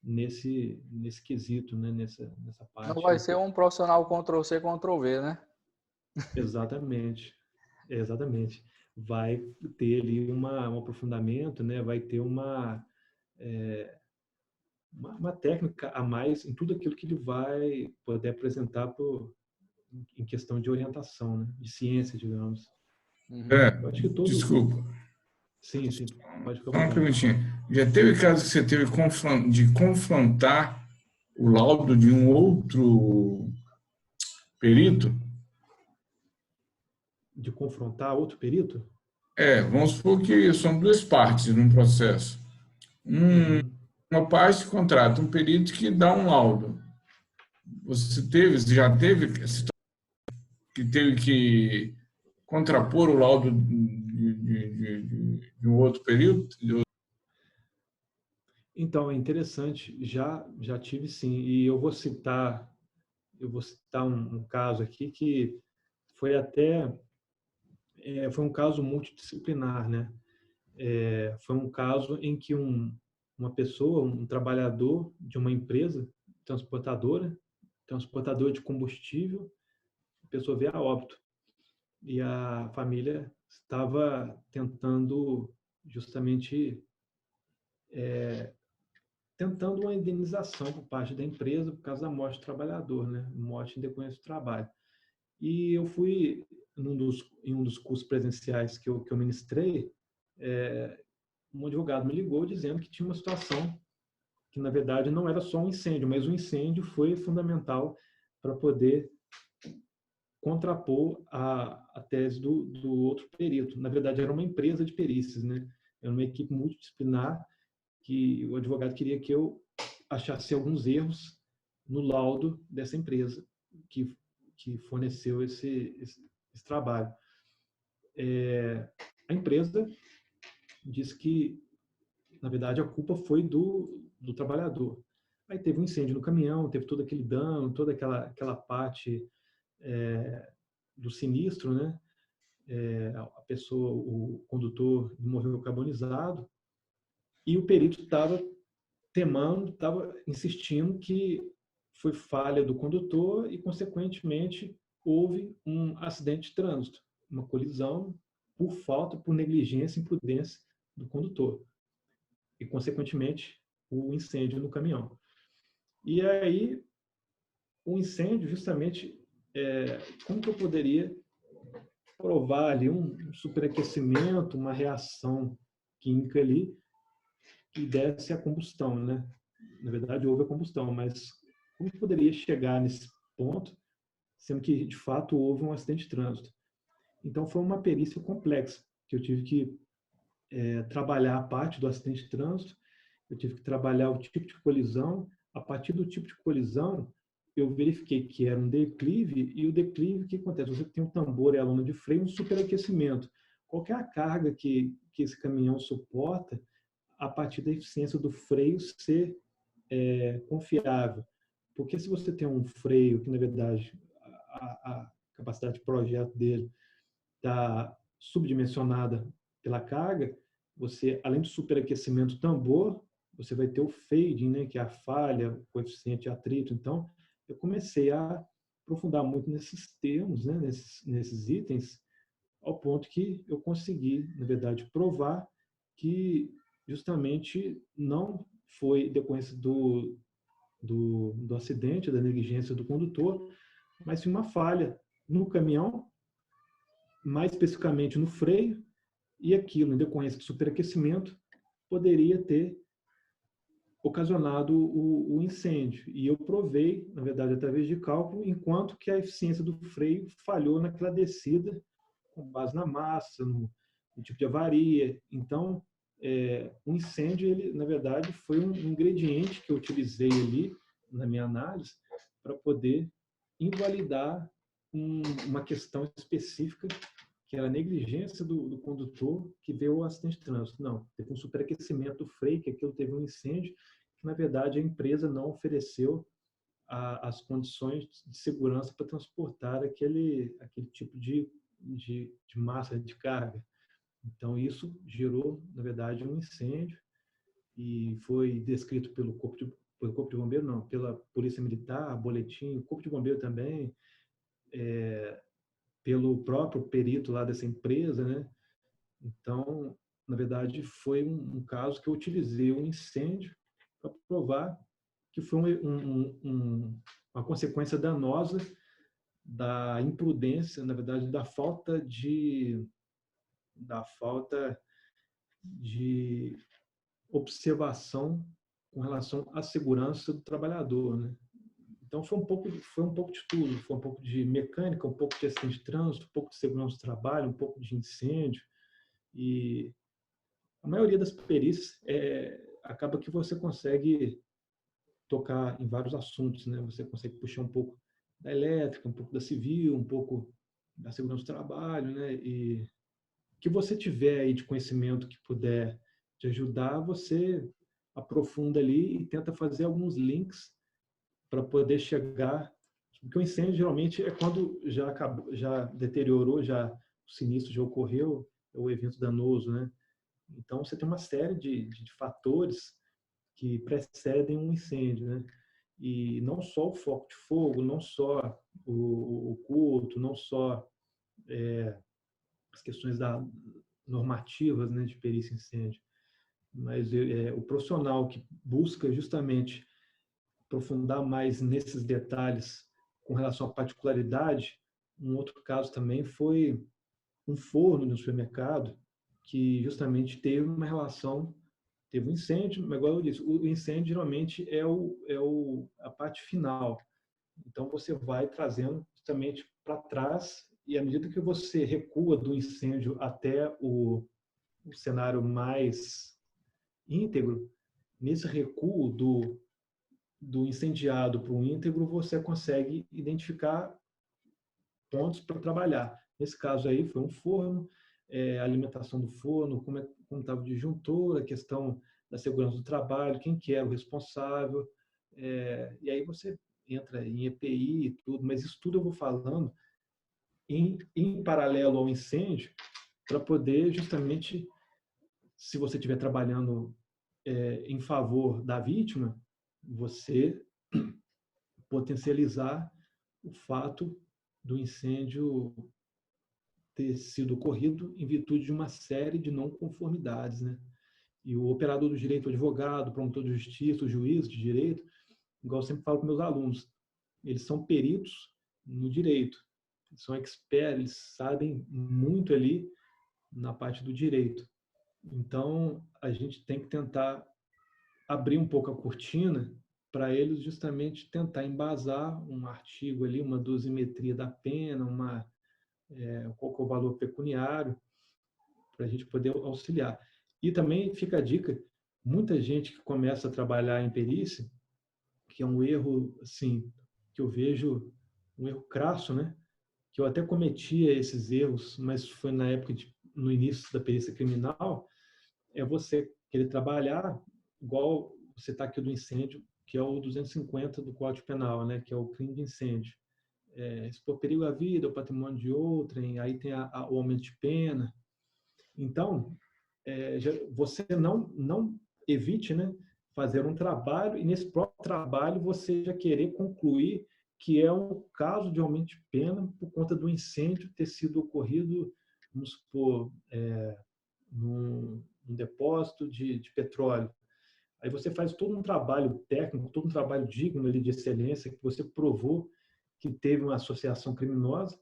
nesse quesito, né? nessa parte. Não vai ser um profissional Ctrl+C, Ctrl+V, né? Exatamente. Vai ter ali um aprofundamento, né? Vai ter uma técnica a mais em tudo aquilo que ele vai poder apresentar em questão de orientação, né? De ciência, digamos. Eu acho que desculpa. Sim, pode ficar. Só uma perguntinha. Já teve caso que você teve de confrontar o laudo de um outro perito? De confrontar outro perito? Vamos supor que são duas partes num processo. Uma parte contrata um perito que dá um laudo. Você já teve que teve que contrapor o laudo de um outro perito? Então, é interessante. Já tive sim. E eu vou citar um caso aqui que foi foi um caso multidisciplinar, né? Foi um caso em que uma pessoa, um trabalhador de uma empresa transportador de combustível, a pessoa veio a óbito. E a família estava tentando justamente tentando uma indenização por parte da empresa por causa da morte do trabalhador, né? Morte em decorrência do trabalho. E eu fui em um dos cursos presenciais que eu ministrei, um advogado me ligou dizendo que tinha uma situação que, na verdade, não era só um incêndio, mas o incêndio foi fundamental para poder contrapor a tese do outro perito. Na verdade, era uma empresa de perícias, né? Era uma equipe multidisciplinar que o advogado queria que eu achasse alguns erros no laudo dessa empresa que forneceu esse trabalho. A empresa disse que, na verdade, a culpa foi do trabalhador. Aí teve um incêndio no caminhão, teve todo aquele dano, toda aquela parte do sinistro, né? A pessoa, o condutor, morreu carbonizado e o perito estava estava insistindo que foi falha do condutor e, consequentemente, houve um acidente de trânsito, uma colisão por negligência e imprudência do condutor e, consequentemente, o incêndio no caminhão. E aí, o incêndio, justamente, como que eu poderia provar ali um superaquecimento, uma reação química ali que desse a combustão, né? Na verdade, houve a combustão, mas como que poderia chegar nesse ponto, sendo que, de fato, houve um acidente de trânsito? Então, foi uma perícia complexa que eu tive que trabalhar a parte do acidente de trânsito, eu tive que trabalhar o tipo de colisão. A partir do tipo de colisão, eu verifiquei que era um declive, e o declive, o que acontece? Você tem um tambor e a lona de freio, um superaquecimento. Qual que é a carga que esse caminhão suporta a partir da eficiência do freio ser confiável? Porque se você tem um freio que, na verdade, a capacidade de projeto dele está subdimensionada pela carga, você, além do superaquecimento tambor, você vai ter o fading, né, que é a falha, o coeficiente de atrito. Então, eu comecei a aprofundar muito nesses termos, né, nesses itens, ao ponto que eu consegui, na verdade, provar que justamente não foi decorrência do acidente, da negligência do condutor, mas sim uma falha no caminhão, mais especificamente no freio, e aquilo, em decorrência do superaquecimento, poderia ter ocasionado o incêndio. E eu provei, na verdade, através de cálculo, enquanto que a eficiência do freio falhou naquela descida, com base na massa, no tipo de avaria. Então, o incêndio, ele, na verdade, foi um ingrediente que eu utilizei ali na minha análise para poder invalidar uma questão específica, que era a negligência do condutor que veio ao acidente de trânsito. Não, teve um superaquecimento do freio, que aquilo teve um incêndio, que, na verdade, a empresa não ofereceu as condições de segurança para transportar aquele tipo de massa de carga. Então, isso gerou, na verdade, um incêndio, e foi descrito pelo Corpo de Bombeiro, não, pela Polícia Militar, boletim, o Corpo de Bombeiro também, pelo próprio perito lá dessa empresa, né? Então, na verdade, foi um caso que eu utilizei um incêndio para provar que foi uma consequência danosa da imprudência, na verdade, da falta de observação com relação à segurança do trabalhador, né? Então foi um pouco de tudo, foi um pouco de mecânica, um pouco de acidente de trânsito, um pouco de segurança do trabalho, um pouco de incêndio. E a maioria das perícias acaba que você consegue tocar em vários assuntos, né? Você consegue puxar um pouco da elétrica, um pouco da civil, um pouco da segurança do trabalho, né? E o que você tiver aí de conhecimento que puder te ajudar, você aprofunda ali e tenta fazer alguns links para poder chegar, porque o incêndio geralmente é quando já acabou, já deteriorou, já o sinistro já ocorreu, é o evento danoso, né? Então você tem uma série de fatores que precedem um incêndio, né? E não só o foco de fogo, não só o culto, não só as questões normativas, né, de perícia em incêndio, mas o profissional que busca justamente aprofundar mais nesses detalhes com relação à particularidade. Um outro caso também foi um forno no supermercado que justamente teve uma relação, teve um incêndio, mas igual eu disse, o incêndio geralmente é a parte final. Então você vai trazendo justamente para trás, e à medida que você recua do incêndio até o cenário mais íntegro, nesse recuo do incendiado para o íntegro, você consegue identificar pontos para trabalhar. Nesse caso aí foi um forno, a alimentação do forno, como estava o disjuntor, a questão da segurança do trabalho, quem que era o responsável, e aí você entra em EPI e tudo, mas isso tudo eu vou falando em paralelo ao incêndio, para poder justamente, se você estiver trabalhando em favor da vítima, você potencializar o fato do incêndio ter sido ocorrido em virtude de uma série de não conformidades, né? E o operador do direito, o advogado, o promotor de justiça, o juiz de direito, igual eu sempre falo para meus alunos, eles são peritos no direito, eles são experts, eles sabem muito ali na parte do direito. Então, a gente tem que tentar abrir um pouco a cortina para eles justamente tentar embasar um artigo ali, uma dosimetria da pena, qual que é o valor pecuniário, para a gente poder auxiliar. E também fica a dica, muita gente que começa a trabalhar em perícia, que é um erro, assim, que eu vejo, um erro crasso, né? Que eu até cometia esses erros, mas foi na época, no início da perícia criminal, é você querer trabalhar igual você está aqui do incêndio, que é o 250 do Código Penal, né? Que é o crime de incêndio. Expor perigo à vida, ao patrimônio de outrem, aí tem o aumento de pena. Então, você não evite, né, fazer um trabalho e nesse próprio trabalho você já querer concluir que é um caso de aumento de pena por conta do incêndio ter sido ocorrido, vamos supor, num depósito de petróleo. Aí você faz todo um trabalho técnico, todo um trabalho digno ali de excelência, que você provou que teve uma associação criminosa,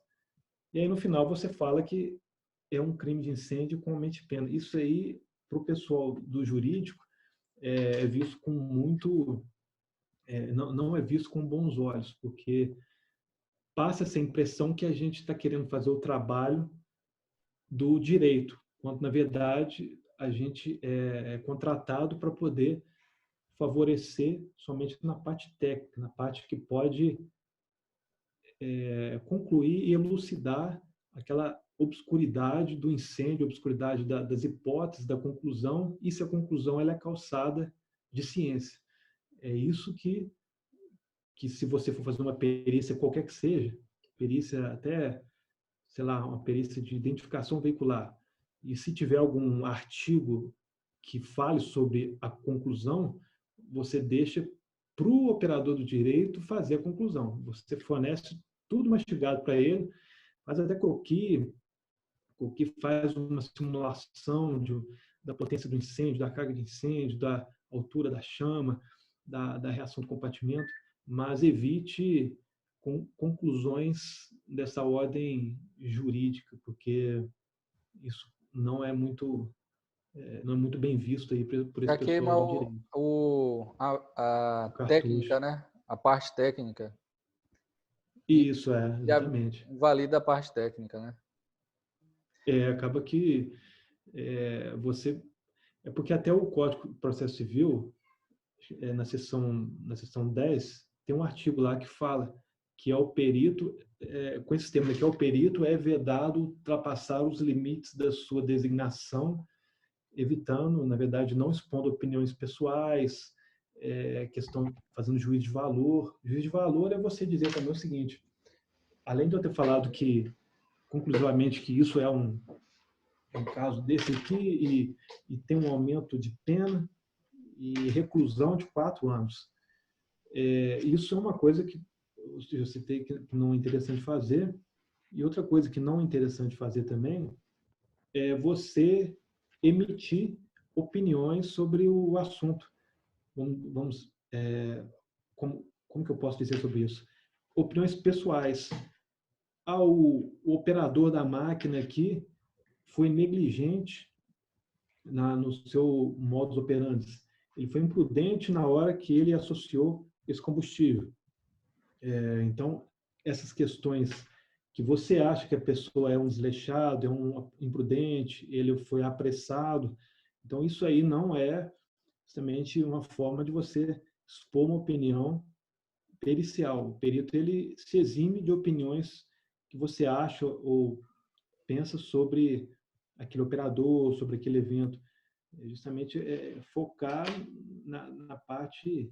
e aí no final você fala que é um crime de incêndio com aumento de pena. Isso aí, para o pessoal do jurídico, é visto com muito... não é visto com bons olhos, porque passa essa impressão que a gente está querendo fazer o trabalho do direito, quando, na verdade, a gente é contratado para poder favorecer somente na parte técnica, na parte que pode concluir e elucidar aquela obscuridade do incêndio, obscuridade das hipóteses, da conclusão, e se a conclusão ela é calçada de ciência. É isso que se você for fazer uma perícia, qualquer que seja, perícia até, sei lá, uma perícia de identificação veicular, e se tiver algum artigo que fale sobre a conclusão, você deixa para o operador do direito fazer a conclusão. Você fornece tudo mastigado para ele, faz até croquis, faz uma simulação da potência do incêndio, da carga de incêndio, da altura da chama, da reação do compartimento, mas evite conclusões dessa ordem jurídica, porque isso não é muito bem visto aí por esse Já queima pessoal do direito. a técnica, né? A parte técnica. Isso, exatamente. Valida a parte técnica, né? Acaba que você... É porque até o Código de Processo Civil, na seção 10, tem um artigo lá que fala que é o perito, com esse termo aqui, é o perito é vedado ultrapassar os limites da sua designação, evitando, na verdade, não expondo opiniões pessoais, questão fazendo juízo de valor. Juízo de valor é você dizer também o seguinte: além de eu ter falado que, conclusivamente, que isso é um caso desse aqui e tem um aumento de pena e reclusão de 4 anos. Isso é uma coisa que eu citei que não é interessante fazer. E outra coisa que não é interessante fazer também é você emitir opiniões sobre o assunto. Como que eu posso dizer sobre isso? Opiniões pessoais. O operador da máquina aqui foi negligente no seu modus operandi. Ele foi imprudente na hora que ele associou esse combustível. Então, essas questões que você acha que a pessoa é um desleixado, é um imprudente, ele foi apressado. Então, isso aí não é justamente uma forma de você expor uma opinião pericial. O perito ele se exime de opiniões que você acha ou pensa sobre aquele operador, sobre aquele evento. Justamente focar na parte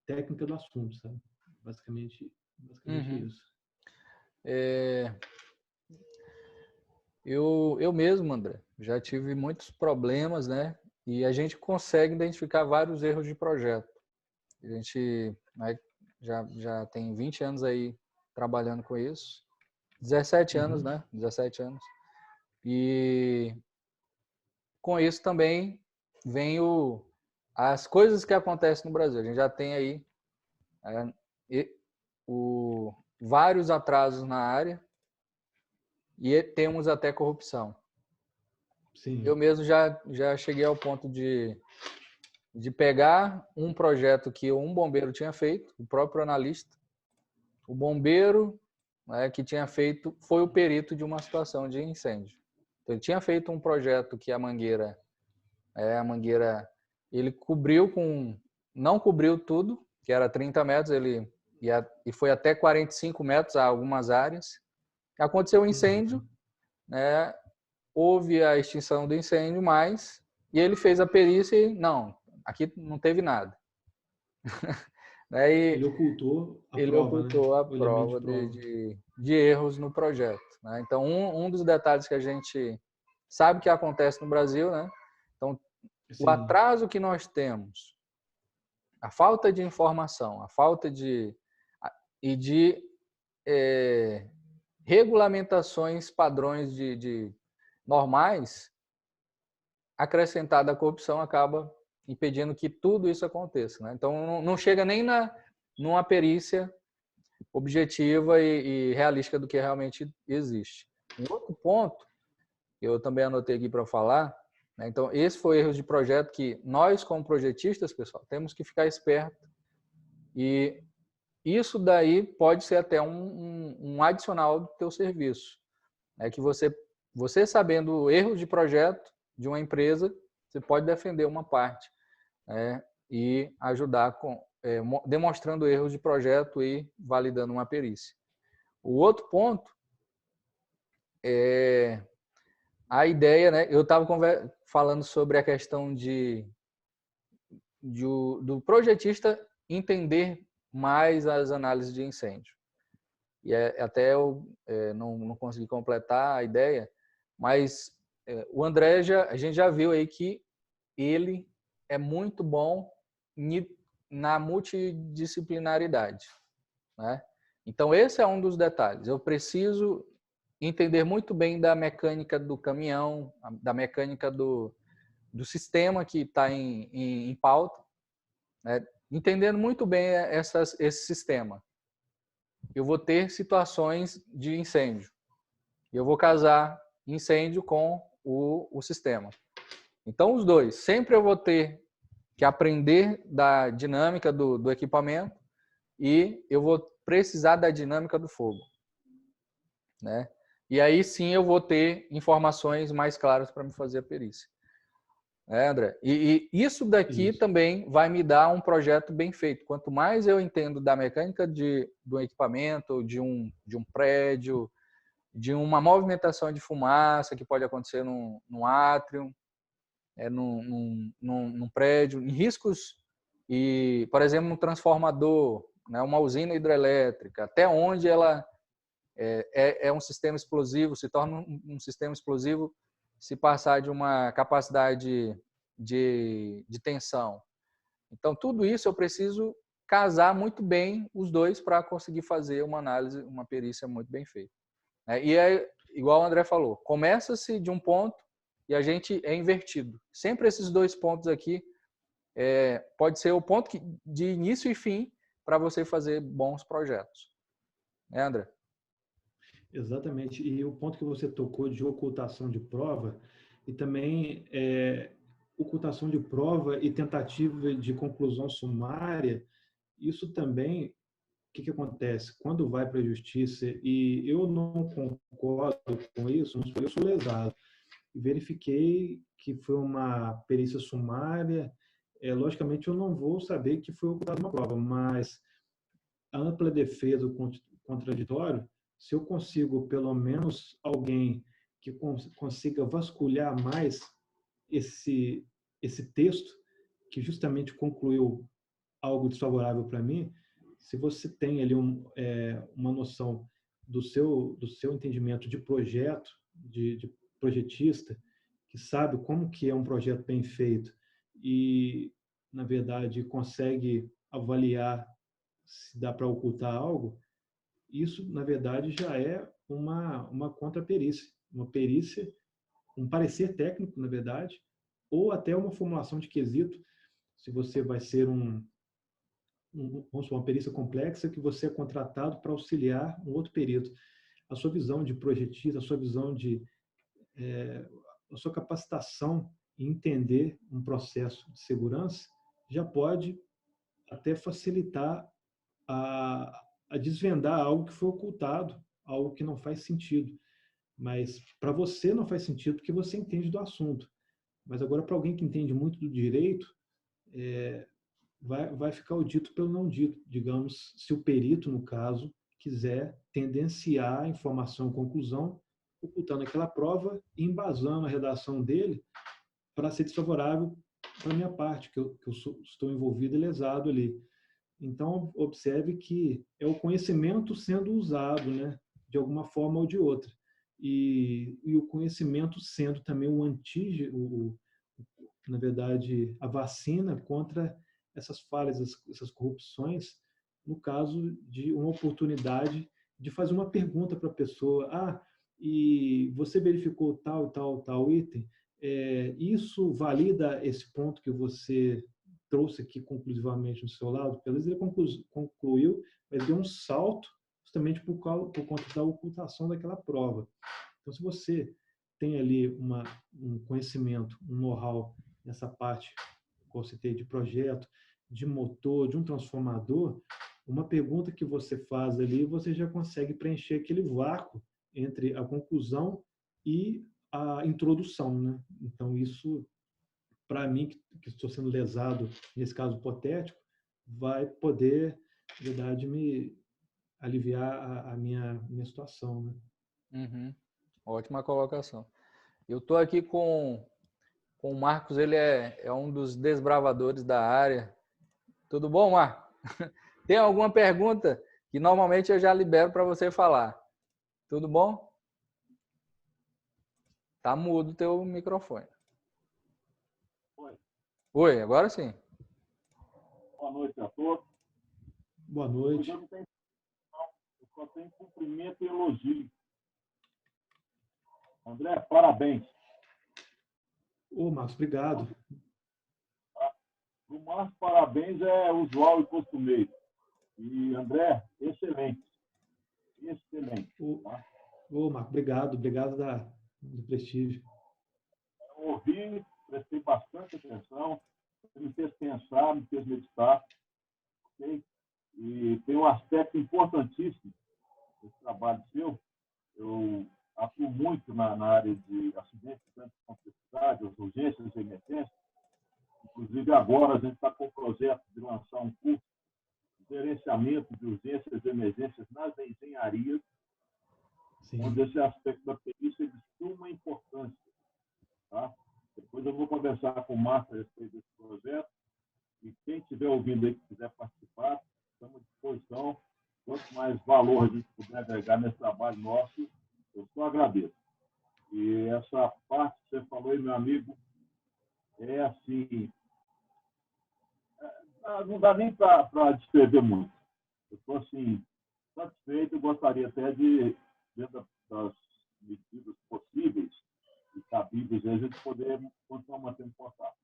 técnica do assunto, sabe? Basicamente isso. Eu mesmo, André, já tive muitos problemas, né? E a gente consegue identificar vários erros de projeto. A gente, né, já tem 20 anos aí trabalhando com isso. 17 anos, né? 17 anos. E com isso também vem as coisas que acontecem no Brasil. A gente já tem aí vários atrasos na área e temos até corrupção. Sim. Eu mesmo já cheguei ao ponto de pegar um projeto que um bombeiro tinha feito, o próprio analista. O bombeiro, né, que tinha feito foi o perito de uma situação de incêndio. Então, ele tinha feito um projeto que a mangueira, ele cobriu não cobriu tudo, que era 30 metros, e foi até 45 metros a algumas áreas. Aconteceu um incêndio, né? Houve a extinção do incêndio, e ele fez a perícia e não, aqui não teve nada. Ele ocultou a prova, né? A prova de erros no projeto, né? Então, um dos detalhes que a gente sabe que acontece no Brasil, né? Então, sim, o atraso que nós temos, a falta de informação, a falta de regulamentações, padrões de normais, acrescentada a corrupção, acaba impedindo que tudo isso aconteça, né? Então, não chega nem numa perícia objetiva e realística do que realmente existe. Um outro ponto, que eu também anotei aqui para falar, né? Então, esse foi erro de projeto que nós, como projetistas, pessoal, temos que ficar esperto, e isso daí pode ser até um adicional do teu serviço, né? Que você sabendo erros de projeto de uma empresa, você pode defender uma parte, né? E ajudar demonstrando erros de projeto e validando uma perícia. O outro ponto é a ideia, né? Eu estava falando sobre a questão do projetista entender mais as análises de incêndio. E até eu não consegui completar a ideia, mas o André, a gente já viu aí que ele é muito bom na multidisciplinaridade, né? Então, esse é um dos detalhes. Eu preciso entender muito bem da mecânica do caminhão, da mecânica do sistema que está em pauta, né? Entendendo muito bem esse sistema, eu vou ter situações de incêndio. Eu vou casar incêndio com o sistema. Então, os dois. Sempre eu vou ter que aprender da dinâmica do equipamento e eu vou precisar da dinâmica do fogo, né? E aí sim eu vou ter informações mais claras para me fazer a perícia. André? E isso daqui também vai me dar um projeto bem feito. Quanto mais eu entendo da mecânica do equipamento, de um prédio, de uma movimentação de fumaça que pode acontecer num átrio, num prédio, em riscos, e, por exemplo, um transformador, né, uma usina hidrelétrica, até onde ela é um sistema explosivo, se torna um sistema explosivo se passar de uma capacidade de tensão. Então, tudo isso eu preciso casar muito bem os dois para conseguir fazer uma análise, uma perícia muito bem feita. E é igual o André falou, começa-se de um ponto e a gente é invertido. Sempre esses dois pontos aqui pode ser o ponto de início e fim para você fazer bons projetos. André? Exatamente. E o ponto que você tocou de ocultação de prova, e também ocultação de prova e tentativa de conclusão sumária, isso também, o que acontece? Quando vai para a justiça, e eu não concordo com isso, eu sou lesado, e verifiquei que foi uma perícia sumária, logicamente eu não vou saber que foi ocultada uma prova, mas a ampla defesa, o contraditório, se eu consigo pelo menos alguém que consiga vasculhar mais esse texto, que justamente concluiu algo desfavorável para mim, se você tem ali uma noção do seu entendimento de projeto, de projetista, que sabe como que é um projeto bem feito e, na verdade, consegue avaliar se dá para ocultar algo, isso, na verdade, já é uma contraperícia, uma perícia, um parecer técnico, na verdade, ou até uma formulação de quesito, se você vai ser vamos supor, uma perícia complexa que você é contratado para auxiliar um outro perito. A sua visão de projetista, a sua visão a sua capacitação em entender um processo de segurança já pode até facilitar a desvendar algo que foi ocultado, algo que não faz sentido. Mas para você não faz sentido porque você entende do assunto. Mas agora, para alguém que entende muito do direito, vai ficar o dito pelo não dito. Digamos, se o perito, no caso, quiser tendenciar a informação, conclusão, ocultando aquela prova e embasando a redação dele para ser desfavorável para a minha parte, que eu estou envolvido e lesado ali. Então, observe que é o conhecimento sendo usado, né, de alguma forma ou de outra. E o conhecimento sendo também o antígeno, na verdade, a vacina contra essas falhas, essas corrupções, no caso de uma oportunidade de fazer uma pergunta para a pessoa: e você verificou tal e tal, tal item? Isso valida esse ponto que você trouxe aqui conclusivamente no seu lado? Pelo menos ele concluiu, mas deu um salto justamente por conta da ocultação daquela prova. Então, se você tem ali um conhecimento, um know-how nessa parte que eu citei de projeto, de motor, de um transformador, uma pergunta que você faz ali, você já consegue preencher aquele vácuo entre a conclusão e a introdução, né? Então, isso, para mim, que estou sendo lesado nesse caso hipotético, vai poder, na verdade, me aliviar a minha situação, né? Uhum. Ótima colocação. Eu estou aqui com o Marcos, ele é um dos desbravadores da área. Tudo bom, Marcos? Tem alguma pergunta que normalmente eu já libero para você falar? Tudo bom? Tá mudo o teu microfone. Oi, agora sim. Boa noite a todos. Boa noite. Eu só tenho cumprimento e elogio. André, parabéns. Ô, Marcos, obrigado. O Marcos, parabéns é usual e costumeiro. E André, excelente. Excelente. Ô, Marcos, obrigado do prestígio. Eu ouvi, prestei bastante atenção, me fez pensar, me fez meditar. Okay? E tem um aspecto importantíssimo desse trabalho seu. Eu atuo muito na área de acidentes de complexidade, urgências e emergências. Inclusive, agora a gente está com o projeto de lançar um curso de gerenciamento de urgências e emergências nas engenharias, Sim. onde esse aspecto da perícia é de suma importância. Tá? Depois eu vou conversar com o Marco a respeito desse projeto. E quem estiver ouvindo aí que quiser participar, estamos à disposição. Quanto mais valor a gente puder agregar nesse trabalho nosso, eu só agradeço. E essa parte que você falou aí, meu amigo, é assim, não dá nem para descrever muito. Eu estou assim, satisfeito, eu gostaria até de, dentro das medidas possíveis e cabíveis, a gente poder continuar mantendo contato.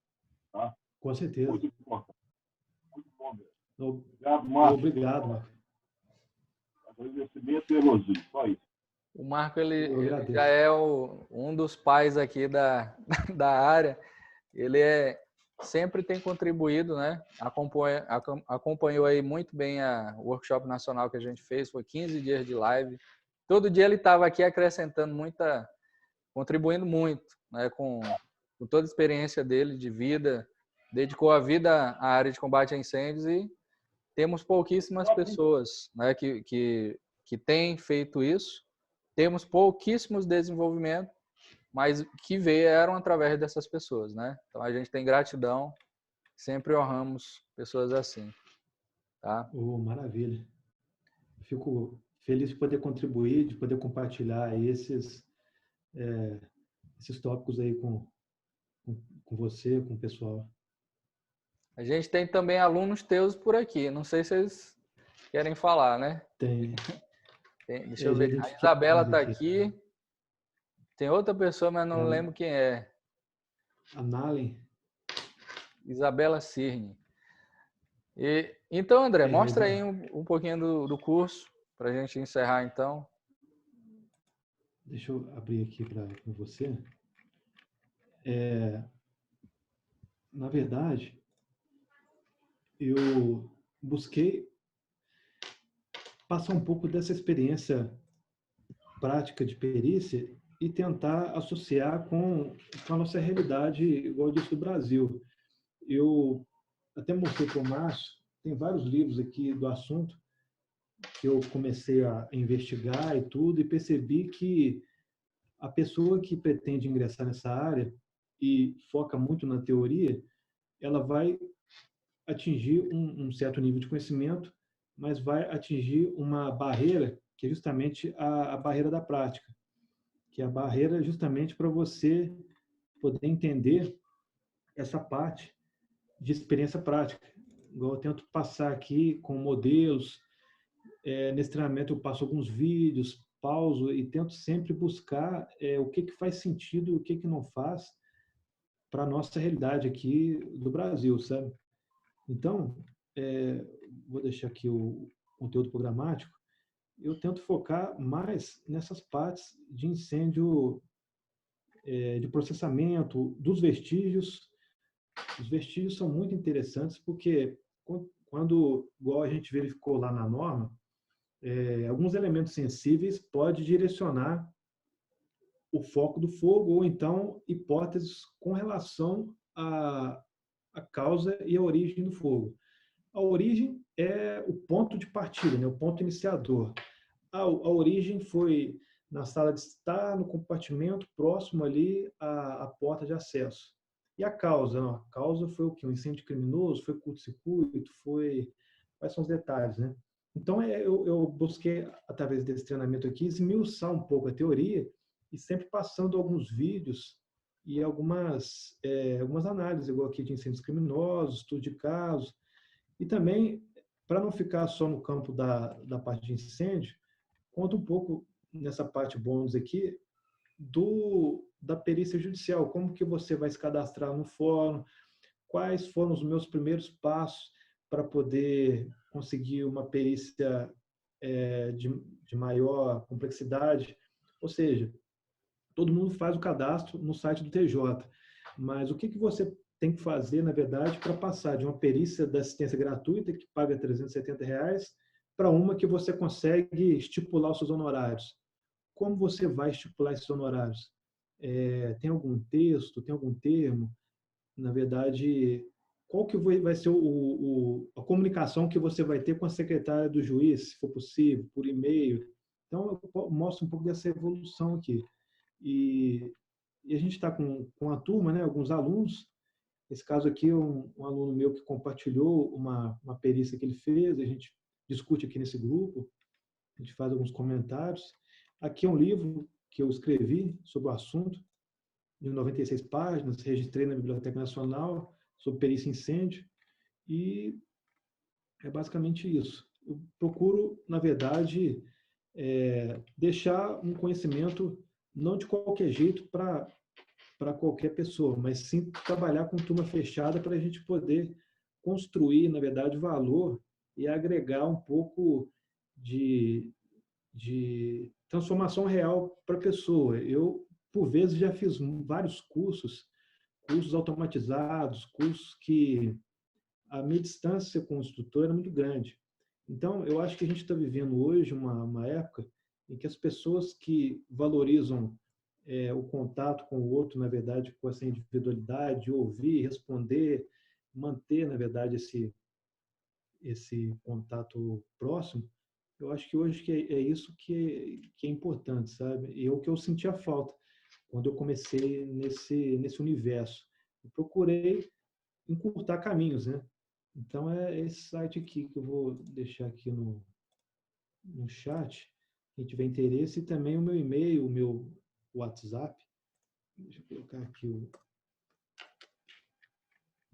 Tá? Com certeza. Muito importante. Muito bom mesmo. Obrigado, Marcos. Obrigado, Marcos. Agradecimento e elogio, só isso. O Marco, ele já é um dos pais aqui da área. Ele sempre tem contribuído, né? Acompanhou aí muito bem o workshop nacional que a gente fez, foi 15 dias de live. Todo dia ele estava aqui acrescentando contribuindo muito, né? Com toda a experiência dele de vida, dedicou a vida à área de combate a incêndios e temos pouquíssimas pessoas, né, que têm feito isso. Temos pouquíssimos desenvolvimentos, mas que vieram através dessas pessoas, né? Então a gente tem gratidão, sempre honramos pessoas assim, tá? Maravilha. Fico feliz de poder contribuir, de poder compartilhar esses tópicos aí com você, com o pessoal. A gente tem também alunos teus por aqui, não sei se vocês querem falar, né? Tem. Deixa eu ver, a Isabela está aqui. Tem outra pessoa, mas não lembro quem é. A Nalen. Isabela Cirne. Então, André, mostra aí um pouquinho do curso para a gente encerrar, então. Deixa eu abrir aqui para você. Na verdade, eu busquei passar um pouco dessa experiência prática de perícia e tentar associar com a nossa realidade, igual eu disse, do Brasil. Eu até mostrei para o Márcio, tem vários livros aqui do assunto que eu comecei a investigar e tudo, e percebi que a pessoa que pretende ingressar nessa área e foca muito na teoria, ela vai atingir um certo nível de conhecimento, mas vai atingir uma barreira que é justamente a barreira da prática, que é a barreira justamente para você poder entender essa parte de experiência prática. Igual eu tento passar aqui com modelos, nesse treinamento eu passo alguns vídeos, pauso e tento sempre buscar o que faz sentido e o que não faz para a nossa realidade aqui do Brasil, sabe? Então, vou deixar aqui o conteúdo programático. Eu tento focar mais nessas partes de incêndio, de processamento, dos vestígios. Os vestígios são muito interessantes porque quando, igual a gente verificou lá na norma, alguns elementos sensíveis podem direcionar o foco do fogo ou então hipóteses com relação à causa e a origem do fogo. A origem é o ponto de partida, né? O ponto iniciador. A origem foi na sala de estar, no compartimento próximo ali à porta de acesso. E a causa? Não, a causa foi o quê? Um incêndio criminoso? Foi curto-circuito? Quais são os detalhes, né? Então, eu busquei, através desse treinamento aqui, esmiuçar um pouco a teoria e sempre passando alguns vídeos e algumas análises, igual aqui de incêndios criminosos, estudo de casos, e também, para não ficar só no campo da parte de incêndio, conta um pouco nessa parte bônus aqui da perícia judicial, como que você vai se cadastrar no fórum, quais foram os meus primeiros passos para poder conseguir uma perícia de maior complexidade, ou seja, todo mundo faz o cadastro no site do TJ, mas o que você tem que fazer, na verdade, para passar de uma perícia da assistência gratuita, que paga R$370, para uma que você consegue estipular os seus honorários. Como você vai estipular esses honorários? Tem algum texto, tem algum termo? Na verdade, qual que vai ser a comunicação que você vai ter com a secretária do juiz, se for possível, por e-mail? Então, eu mostro um pouco dessa evolução aqui. E a gente está com a turma, né, alguns alunos. Esse caso aqui é um aluno meu que compartilhou uma perícia que ele fez, a gente discute aqui nesse grupo, a gente faz alguns comentários. Aqui é um livro que eu escrevi sobre o assunto, de 96 páginas, registrei na Biblioteca Nacional, sobre perícia em incêndio, e é basicamente isso. Eu procuro, na verdade, deixar um conhecimento não de qualquer jeito para qualquer pessoa, mas sim trabalhar com turma fechada para a gente poder construir, na verdade, valor e agregar um pouco de transformação real para a pessoa. Eu, por vezes, já fiz vários cursos automatizados, cursos que a minha distância com o instrutor era muito grande. Então, eu acho que a gente está vivendo hoje uma época em que as pessoas que valorizam o contato com o outro, na verdade, com essa individualidade, ouvir, responder, manter, na verdade, esse contato próximo, eu acho que hoje é isso que é importante, sabe? E é o que eu sentia falta quando eu comecei nesse universo. Eu procurei encurtar caminhos, né? Então, é esse site aqui que eu vou deixar aqui no chat, quem tiver interesse, e também o meu e-mail, o meu WhatsApp. Deixa eu colocar aqui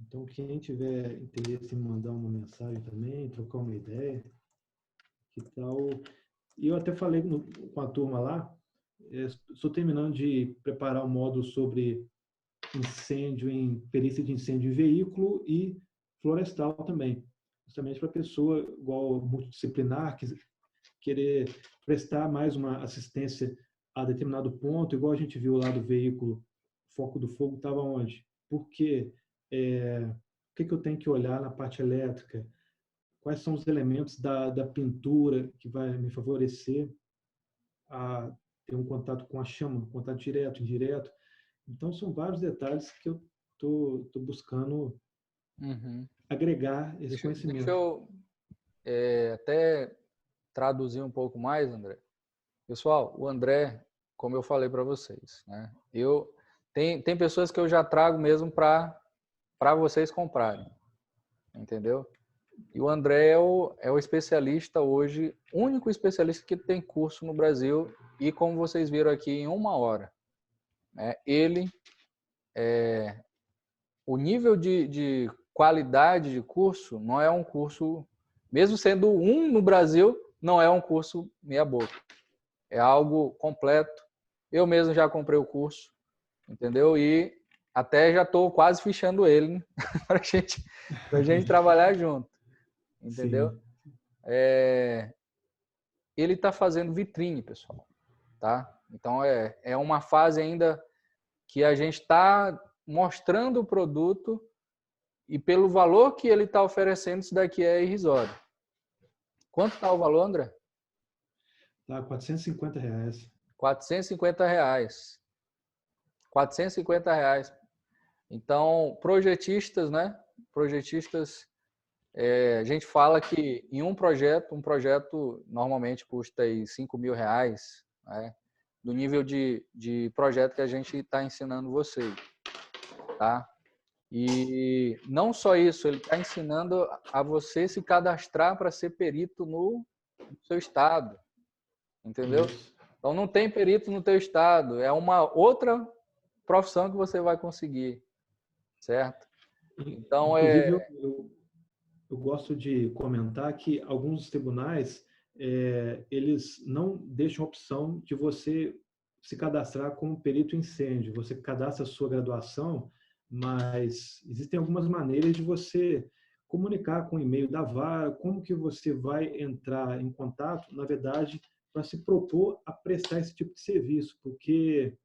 Então, quem tiver interesse em mandar uma mensagem também, trocar uma ideia, que tal? E eu até falei com a turma lá, estou terminando de preparar um módulo sobre perícia de incêndio em veículo e florestal também, justamente para a pessoa igual multidisciplinar, querer prestar mais uma assistência a determinado ponto, igual a gente viu lá do veículo, o foco do fogo estava onde? Porque o que eu tenho que olhar na parte elétrica? Quais são os elementos da pintura que vai me favorecer a ter um contato com a chama, contato direto, indireto. Então, são vários detalhes que eu estou buscando agregar esse conhecimento. Deixa eu até traduzir um pouco mais, André. Pessoal, o André, como eu falei para vocês, né? Tem pessoas que eu já trago mesmo para vocês comprarem, entendeu? E o André é o especialista hoje, único especialista que tem curso no Brasil e, como vocês viram aqui, em 1 hora. Né? O nível de qualidade de curso não é um curso, mesmo sendo um no Brasil, não é um curso meia boca. É algo completo. Eu mesmo já comprei o curso, entendeu? E até já estou quase fichando ele para a gente trabalhar junto, entendeu? Ele está fazendo vitrine, pessoal, tá? Então é uma fase ainda que a gente está mostrando o produto e pelo valor que ele está oferecendo, isso daqui é irrisório. Quanto está o valor, André? Tá, R$450. R$450. R$450. Então, projetistas, né? Projetistas, a gente fala que em um projeto normalmente custa aí R$5.000, né? Do nível de projeto que a gente está ensinando vocês, tá? E não só isso, ele está ensinando a você se cadastrar para ser perito no seu estado, entendeu? Então não tem perito no teu estado, é uma outra profissão que você vai conseguir, certo? Então inclusive eu gosto de comentar que alguns tribunais eles não deixam a opção de você se cadastrar como perito em incêndio. Você cadastra a sua graduação, mas existem algumas maneiras de você comunicar com o e-mail da vara, como que você vai entrar em contato, na verdade, para se propor a prestar esse tipo de serviço, porque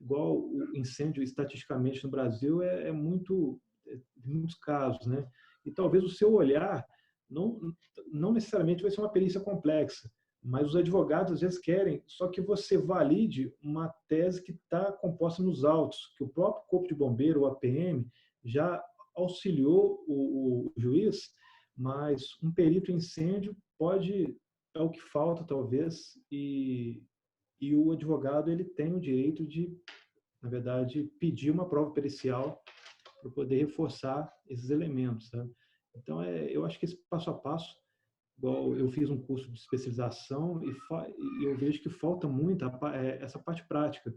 igual o incêndio estatisticamente no Brasil é muito, em muitos casos, né? E talvez o seu olhar não necessariamente vai ser uma perícia complexa, mas os advogados às vezes querem só que você valide uma tese que está composta nos autos, que o próprio Corpo de Bombeiro, o APM, já auxiliou o juiz, mas um perito em incêndio é o que falta talvez, e o advogado ele tem o direito de, na verdade, pedir uma prova pericial para poder reforçar esses elementos, sabe? Então, eu acho que esse passo a passo, igual eu fiz um curso de especialização e eu vejo que falta muito essa parte prática.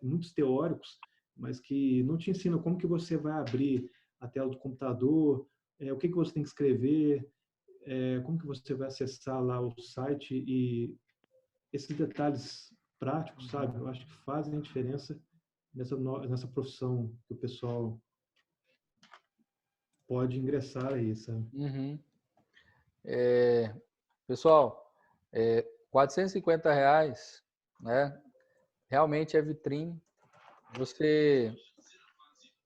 Muitos teóricos, mas que não te ensinam como que você vai abrir a tela do computador, o que você tem que escrever, como que você vai acessar lá o site, e esses detalhes práticos, sabe? Eu acho que fazem a diferença nessa profissão que o pessoal pode ingressar aí, sabe? Pessoal, R$450, né? Realmente é vitrine. Você,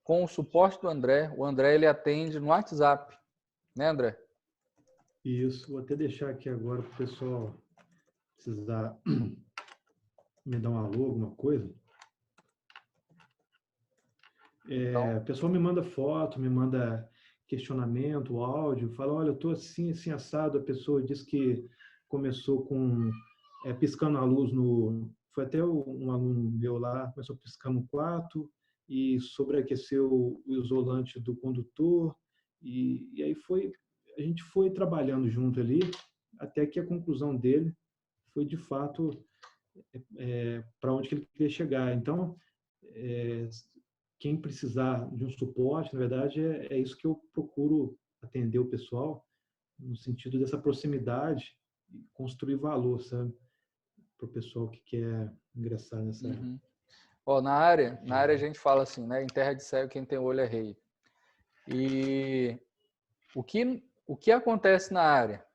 com o suporte do André, o André ele atende no WhatsApp, né, André? Isso, vou até deixar aqui agora para o pessoal precisar me dar um alô, alguma coisa. O pessoal me manda foto, me manda questionamento, áudio, fala, olha, eu estou assim, assim, assado. A pessoa diz que começou com piscando a luz foi até um aluno meu lá, começou piscando no quarto e sobreaqueceu o isolante do condutor, e aí a gente foi trabalhando junto ali, até que a conclusão dele foi, de fato, para onde que ele queria chegar. Então, quem precisar de um suporte, na verdade, é isso que eu procuro atender o pessoal, no sentido dessa proximidade e construir valor, sabe? Para o pessoal que quer ingressar nessa... Na área a gente fala assim, né? Em terra de cego, quem tem olho é rei. E o que acontece na área?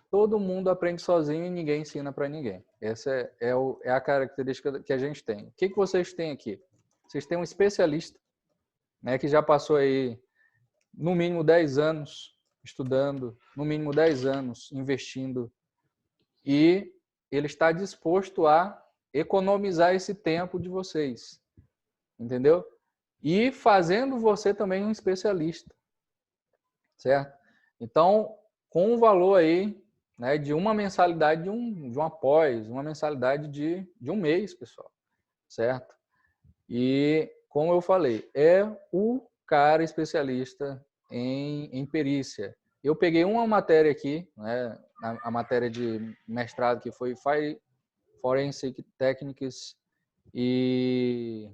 Todo mundo aprende sozinho e ninguém ensina para ninguém. Essa é a característica que a gente tem. O que vocês têm aqui? Vocês têm um especialista, né, que já passou aí no mínimo 10 anos estudando, no mínimo 10 anos investindo, e ele está disposto a economizar esse tempo de vocês, entendeu? E fazendo você também um especialista, certo? Então, com um valor aí, né, de uma mensalidade de um pós, uma mensalidade de um mês, pessoal, certo? E, como eu falei, é o cara especialista em perícia. Eu peguei uma matéria aqui, né, a matéria de mestrado, que foi Forensic Techniques, e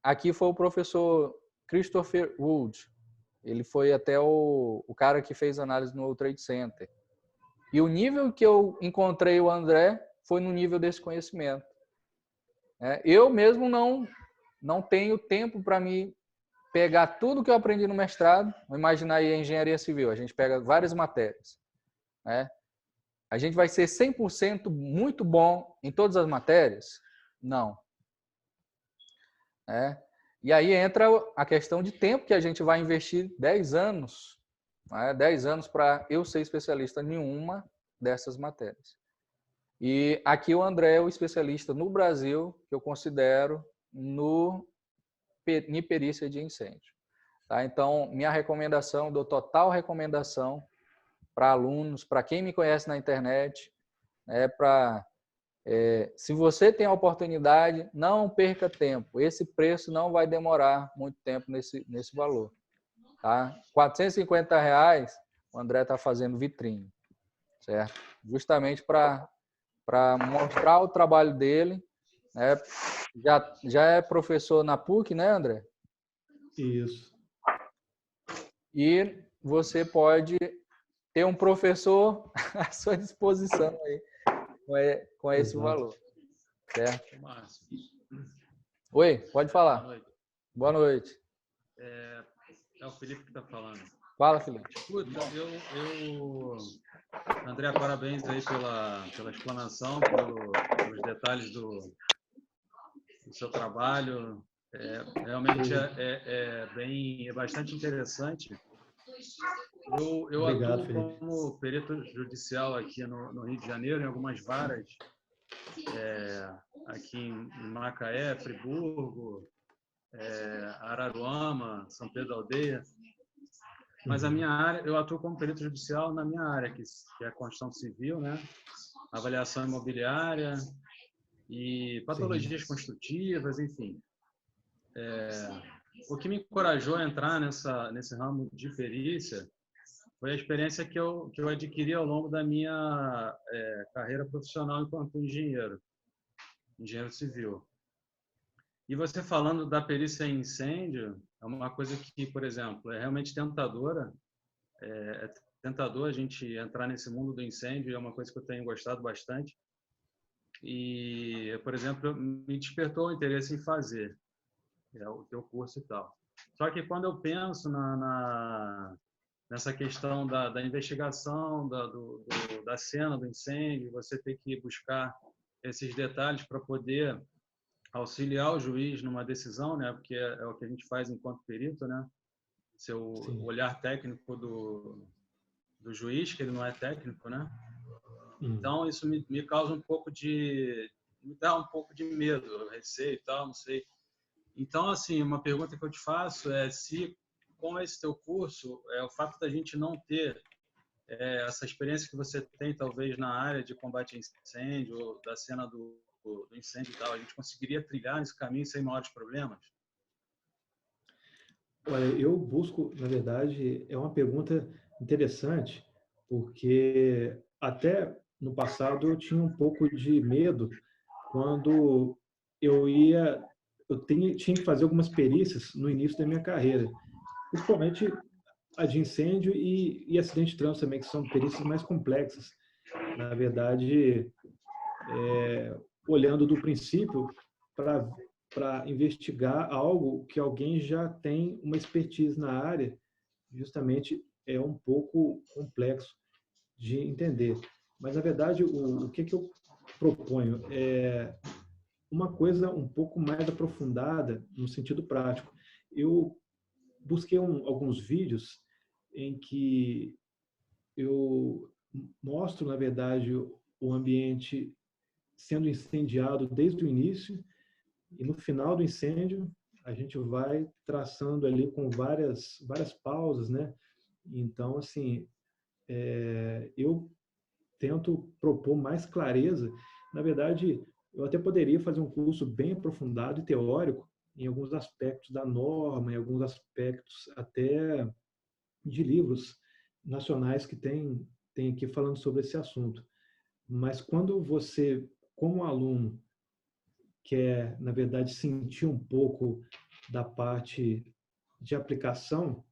aqui foi o professor Christopher Wood. Ele foi até o cara que fez análise no World Trade Center. E o nível que eu encontrei o André foi no nível desse conhecimento. Eu mesmo não tenho tempo para me pegar tudo que eu aprendi no mestrado. Imaginar aí a engenharia civil, a gente pega várias matérias, né? A gente vai ser 100% muito bom em todas as matérias? Não. E aí entra a questão de tempo, que a gente vai investir 10 anos, né? 10 anos para eu ser especialista em uma dessas matérias. E aqui o André é o especialista no Brasil, que eu considero em perícia de incêndio. Tá? Então, minha recomendação, dou total recomendação para alunos, para quem me conhece na internet, se você tem a oportunidade, não perca tempo. Esse preço não vai demorar muito tempo nesse valor. Tá? R$450, o André está fazendo vitrine, certo? Justamente para mostrar o trabalho dele, né? Já é professor na PUC, né, André? Isso. E você pode ter um professor à sua disposição aí, com esse valor, certo? Oi, pode falar. Boa noite. Boa noite. É o Felipe que está falando. Fala, Felipe. Escuta, André, parabéns aí pela explanação, pelos detalhes do seu trabalho. Realmente é bastante interessante. Eu Obrigado, atuo Felipe. como perito judicial aqui no Rio de Janeiro, em algumas varas, aqui em Macaé, Friburgo, Araruama, São Pedro da Aldeia. Mas a minha área, eu atuo como perito judicial na minha área, que é a construção civil, né? Avaliação imobiliária e patologias construtivas, enfim. O que me encorajou a entrar nesse ramo de perícia foi a experiência que eu adquiri ao longo da minha carreira profissional enquanto engenheiro civil. E você falando da perícia em incêndio, é uma coisa que, por exemplo, é realmente tentadora. É tentador a gente entrar nesse mundo do incêndio, é uma coisa que eu tenho gostado bastante. E, por exemplo, me despertou o interesse em fazer o teu curso e tal. Só que quando eu penso nessa questão da investigação, da cena do incêndio, você ter que buscar esses detalhes para poder auxiliar o juiz numa decisão, né? Porque é o que a gente faz enquanto perito, né? Seu olhar técnico do juiz, que ele não é técnico, né? Então isso me causa um pouco me dá um pouco de medo, receio e tal, não sei. Então, assim, uma pergunta que eu te faço é se com esse teu curso, o fato da gente não ter essa experiência que você tem, talvez, na área de combate a incêndio, ou da cena do incêndio e tal, a gente conseguiria trilhar nesse caminho sem maiores problemas? Olha, eu busco, na verdade, é uma pergunta interessante, porque até no passado eu tinha um pouco de medo quando tinha que fazer algumas perícias no início da minha carreira, principalmente a de incêndio e acidente de trânsito também, que são perícias mais complexas. Na verdade, olhando do princípio para investigar algo que alguém já tem uma expertise na área, justamente é um pouco complexo de entender. Mas, na verdade, o que eu proponho é uma coisa um pouco mais aprofundada no sentido prático. Eu busquei alguns vídeos em que eu mostro, na verdade, o ambiente sendo incendiado desde o início, e no final do incêndio a gente vai traçando ali com várias pausas, né? Então, assim, eu tento propor mais clareza. Na verdade, eu até poderia fazer um curso bem aprofundado e teórico em alguns aspectos da norma, em alguns aspectos até de livros nacionais que tem aqui falando sobre esse assunto. Mas quando você, como aluno, quer, na verdade, sentir um pouco da parte de aplicação,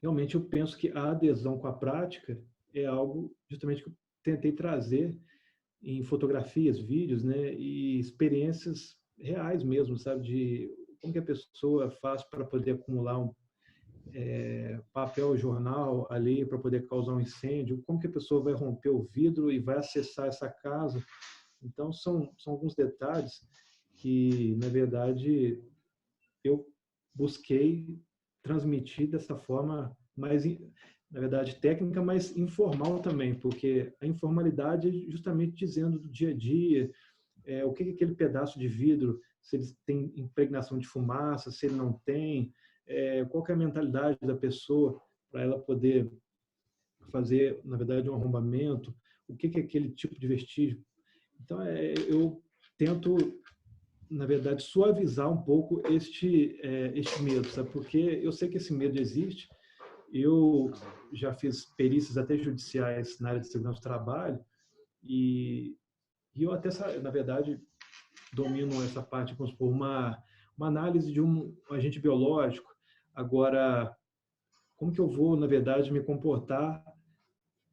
realmente eu penso que a adesão com a prática é algo justamente que eu tentei trazer em fotografias, vídeos, né, e experiências reais mesmo, sabe, de como que a pessoa faz para poder acumular papel jornal ali para poder causar um incêndio, como que a pessoa vai romper o vidro e vai acessar essa casa. Então, são alguns detalhes que, na verdade, eu busquei transmitir dessa forma mais, na verdade, técnica, mas informal também, porque a informalidade é justamente dizendo do dia a dia, o que é aquele pedaço de vidro, se ele tem impregnação de fumaça, se ele não tem, qual que é a mentalidade da pessoa para ela poder fazer, na verdade, um arrombamento, o que é aquele tipo de vestígio. Então, eu tento, na verdade, suavizar um pouco este medo, sabe? Porque eu sei que esse medo existe. Eu já fiz perícias até judiciais na área de segurança do trabalho e eu até, na verdade, domino essa parte, vamos supor, uma análise de um agente biológico. Agora, como que eu vou, na verdade, me comportar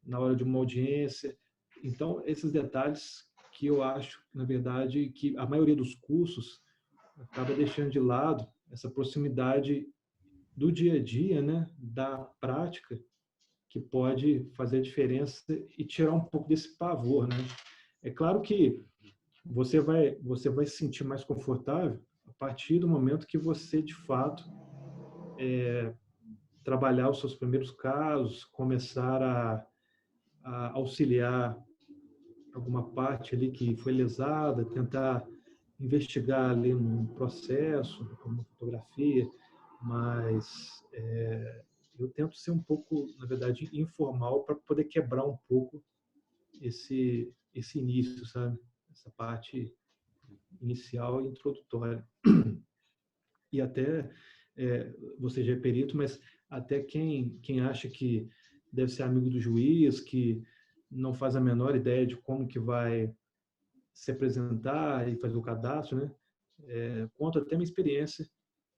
na hora de uma audiência? Então, esses detalhes que eu acho, na verdade, que a maioria dos cursos acaba deixando de lado essa proximidade do dia a dia, né, da prática, que pode fazer a diferença e tirar um pouco desse pavor, né? É claro que você vai se sentir mais confortável a partir do momento que você, de fato, trabalhar os seus primeiros casos, começar a auxiliar alguma parte ali que foi lesada, tentar investigar ali num processo, uma fotografia, mas eu tento ser um pouco, na verdade, informal para poder quebrar um pouco esse início, sabe? Essa parte inicial e introdutória. E até, você já é perito, mas até quem acha que deve ser amigo do juiz, que não faz a menor ideia de como que vai se apresentar e fazer o cadastro, né? Conto até minha experiência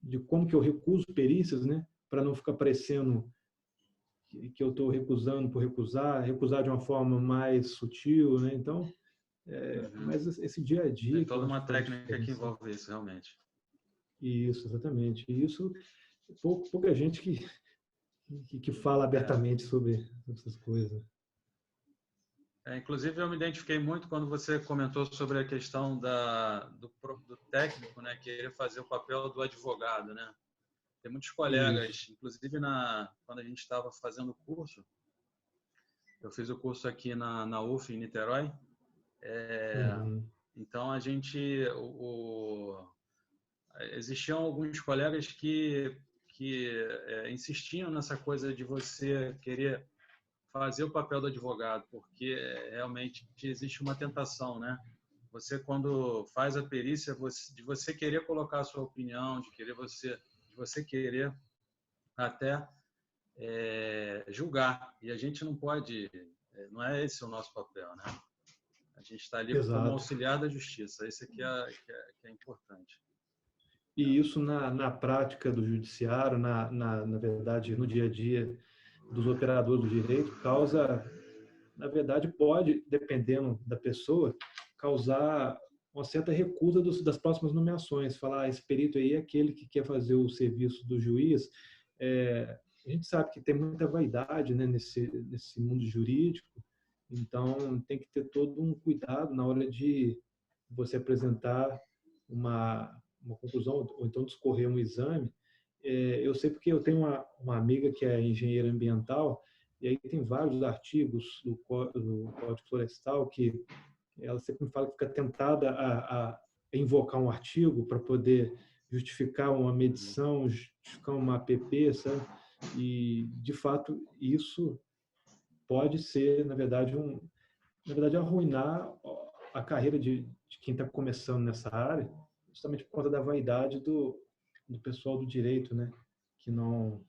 de como que eu recuso perícias, né? Para não ficar parecendo que eu estou recusando por recusar de uma forma mais sutil, né? Então, mas esse dia a dia... Tem toda uma técnica que envolve isso, realmente. Isso, exatamente. E isso, pouca gente que fala abertamente sobre essas coisas. Inclusive, eu me identifiquei muito quando você comentou sobre a questão do técnico, né, querer fazer o papel do advogado, né? Tem muitos colegas, isso. Inclusive quando a gente estava fazendo o curso, eu fiz o curso aqui na UF, em Niterói. Então, a gente... existiam alguns colegas que insistiam nessa coisa de você querer fazer o papel do advogado, porque realmente existe uma tentação, né? Você, quando faz a perícia, de você querer colocar a sua opinião, de você querer até julgar. E a gente não pode, não é esse o nosso papel, né? A gente está ali como auxiliar da justiça. Esse aqui é importante. E isso na prática do judiciário, na verdade, no dia a dia dos operadores do direito, causa, na verdade, pode, dependendo da pessoa, causar uma certa recusa das próximas nomeações. Falar, esse perito aí é aquele que quer fazer o serviço do juiz. A gente sabe que tem muita vaidade, né, nesse mundo jurídico, então tem que ter todo um cuidado na hora de você apresentar uma conclusão, ou então discorrer um exame. Eu sei porque eu tenho uma amiga que é engenheira ambiental, e aí tem vários artigos do Código Florestal que ela sempre me fala que fica tentada a invocar um artigo para poder justificar uma medição, justificar uma app, sabe? E, de fato, isso pode ser, na verdade, arruinar a carreira de quem está começando nessa área, justamente por conta da vaidade do pessoal do direito, né? Que não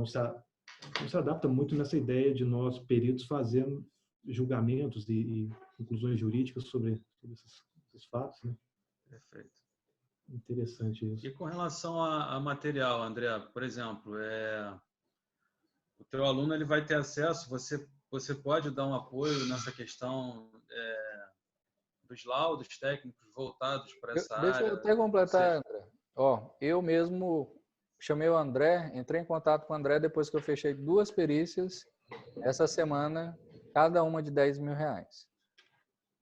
se adapta muito nessa ideia de nós, peritos, fazendo julgamentos e conclusões jurídicas sobre esses fatos, né? Perfeito. Interessante isso. E com relação a material, André, por exemplo, o teu aluno ele vai ter acesso, você pode dar um apoio nessa questão dos laudos técnicos voltados para essa área? Deixa eu até completar, André. Eu mesmo chamei o André, entrei em contato com o André depois que eu fechei 2 perícias essa semana, cada uma de R$10.000.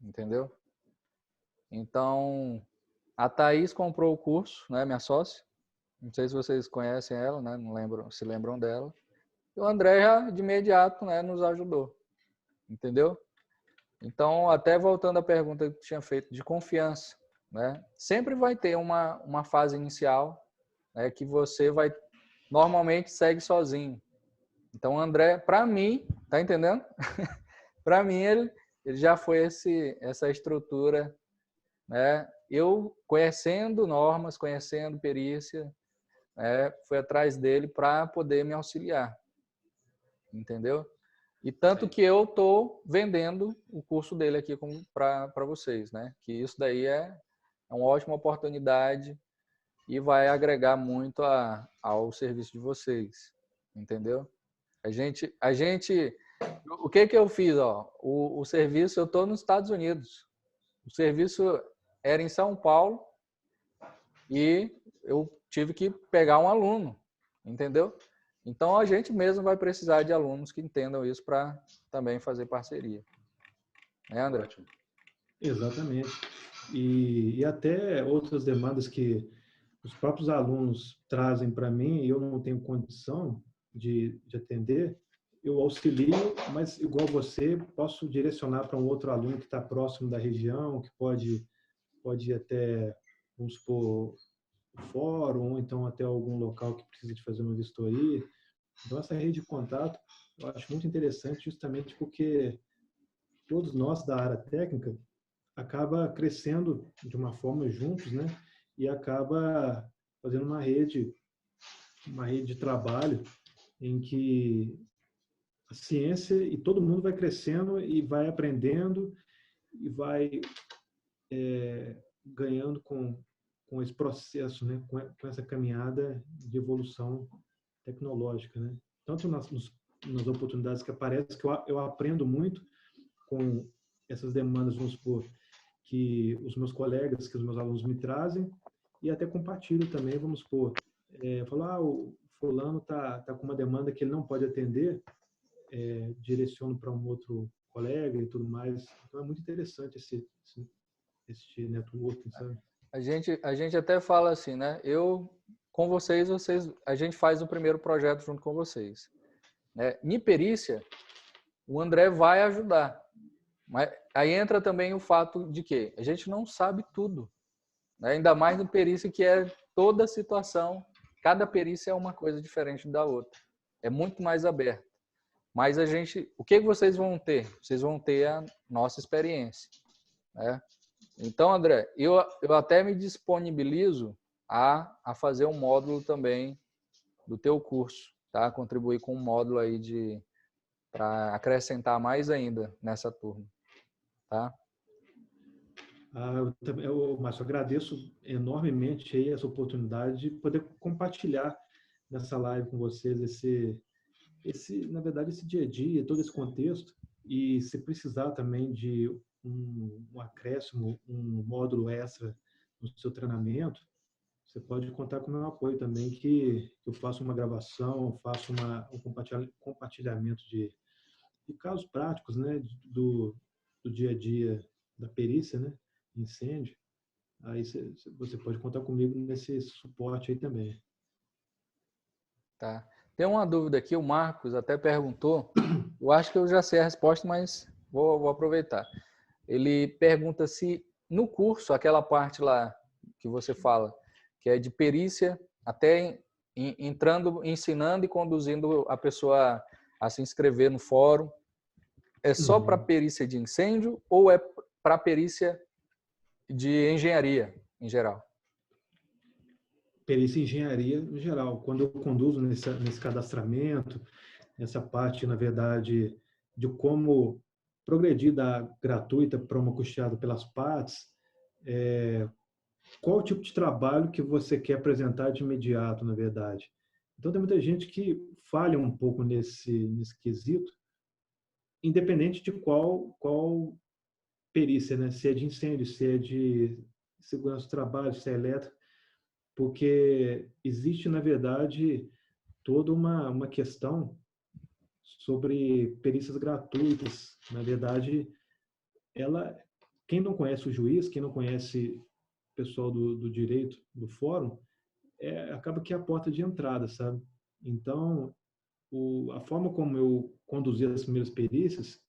Entendeu? Então, a Thaís comprou o curso, né, minha sócia. Não sei se vocês conhecem ela, né, não se lembram dela. E o André já de imediato, né, nos ajudou. Entendeu? Então, até voltando à pergunta que eu tinha feito de confiança, né? Sempre vai ter uma fase inicial, né, que você normalmente segue sozinho. Então, o André, para mim, tá entendendo? Para mim, ele já foi essa estrutura, né? Eu conhecendo normas, conhecendo perícia, fui atrás dele para poder me auxiliar, entendeu? E tanto que eu estou vendendo o curso dele aqui para vocês, né? Que isso daí é uma ótima oportunidade e vai agregar muito ao serviço de vocês, entendeu? O que eu fiz, o serviço, eu estou nos Estados Unidos. O serviço era em São Paulo e eu tive que pegar um aluno, entendeu? Então, a gente mesmo vai precisar de alunos que entendam isso para também fazer parceria. Né, André? Ótimo. Exatamente. E até outras demandas que os próprios alunos trazem para mim e eu não tenho condição de atender, eu auxilio, mas igual você, posso direcionar para um outro aluno que está próximo da região, que pode ir até, vamos supor, o fórum, ou então até algum local que precisa de fazer uma vistoria. Então, essa rede de contato eu acho muito interessante, justamente porque todos nós da área técnica acaba crescendo de uma forma juntos, né? E acaba fazendo uma rede de trabalho em que a ciência e todo mundo vai crescendo e vai aprendendo e vai ganhando com esse processo, né? Com essa caminhada de evolução tecnológica, né? Tanto nas oportunidades que aparecem, que eu aprendo muito com essas demandas, vamos supor, que os meus colegas, que os meus alunos me trazem, e até compartilho também, vamos supor, falar, o fulano tá com uma demanda que ele não pode atender, direciono para um outro colega e tudo mais. Então é muito interessante esse networking, sabe? A gente até fala assim, né? Com vocês, a gente faz o primeiro projeto junto com vocês. Né? Em perícia, o André vai ajudar. Mas aí entra também o fato de que a gente não sabe tudo. Né? Ainda mais no perícia, que é toda a situação, cada perícia é uma coisa diferente da outra. É muito mais aberto. Mas o que vocês vão ter? Vocês vão ter a nossa experiência. Né? Então, André, eu até me disponibilizo a fazer um módulo também do teu curso, tá? Contribuir com um módulo aí para acrescentar mais ainda nessa turma, tá? Márcio, agradeço enormemente aí essa oportunidade de poder compartilhar nessa live com vocês na verdade, esse dia a dia, todo esse contexto, e se precisar também de um acréscimo, um módulo extra no seu treinamento, você pode contar com o meu apoio também, que eu faço uma gravação, faço um compartilhamento de casos práticos, né, do dia a dia da perícia, né, incêndio. Aí você pode contar comigo nesse suporte aí também. Tá. Tem uma dúvida aqui, o Marcos até perguntou, eu acho que eu já sei a resposta, mas vou aproveitar. ele pergunta se no curso, aquela parte lá que você fala, que é de perícia, até entrando, ensinando e conduzindo a pessoa a se inscrever no fórum, é só para perícia de incêndio ou é para perícia de engenharia em geral? Perícia em engenharia em geral. Quando eu conduzo nesse cadastramento, essa parte, na verdade, de como progredir da gratuita para uma custeada pelas partes, qual o tipo de trabalho que você quer apresentar de imediato, na verdade. Então, tem muita gente que falha um pouco nesse quesito, independente de qual perícia, né? Se é de incêndio, se é de segurança do trabalho, se é elétrica, porque existe, na verdade, toda uma questão sobre perícias gratuitas. Na verdade, quem não conhece o juiz, quem não conhece o pessoal do direito, do fórum, acaba que é a porta de entrada, sabe? Então, a forma como eu conduzi as primeiras perícias,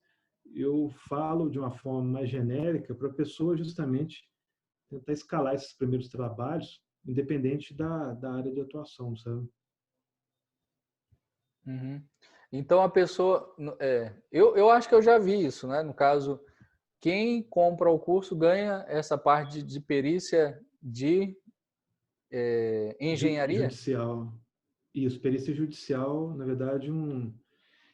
eu falo de uma forma mais genérica para a pessoa justamente tentar escalar esses primeiros trabalhos, independente da área de atuação, sabe? Uhum. Então a pessoa, eu acho que eu já vi isso, né? No caso, quem compra o curso ganha essa parte de perícia de engenharia? Judicial. Isso, perícia judicial, na verdade,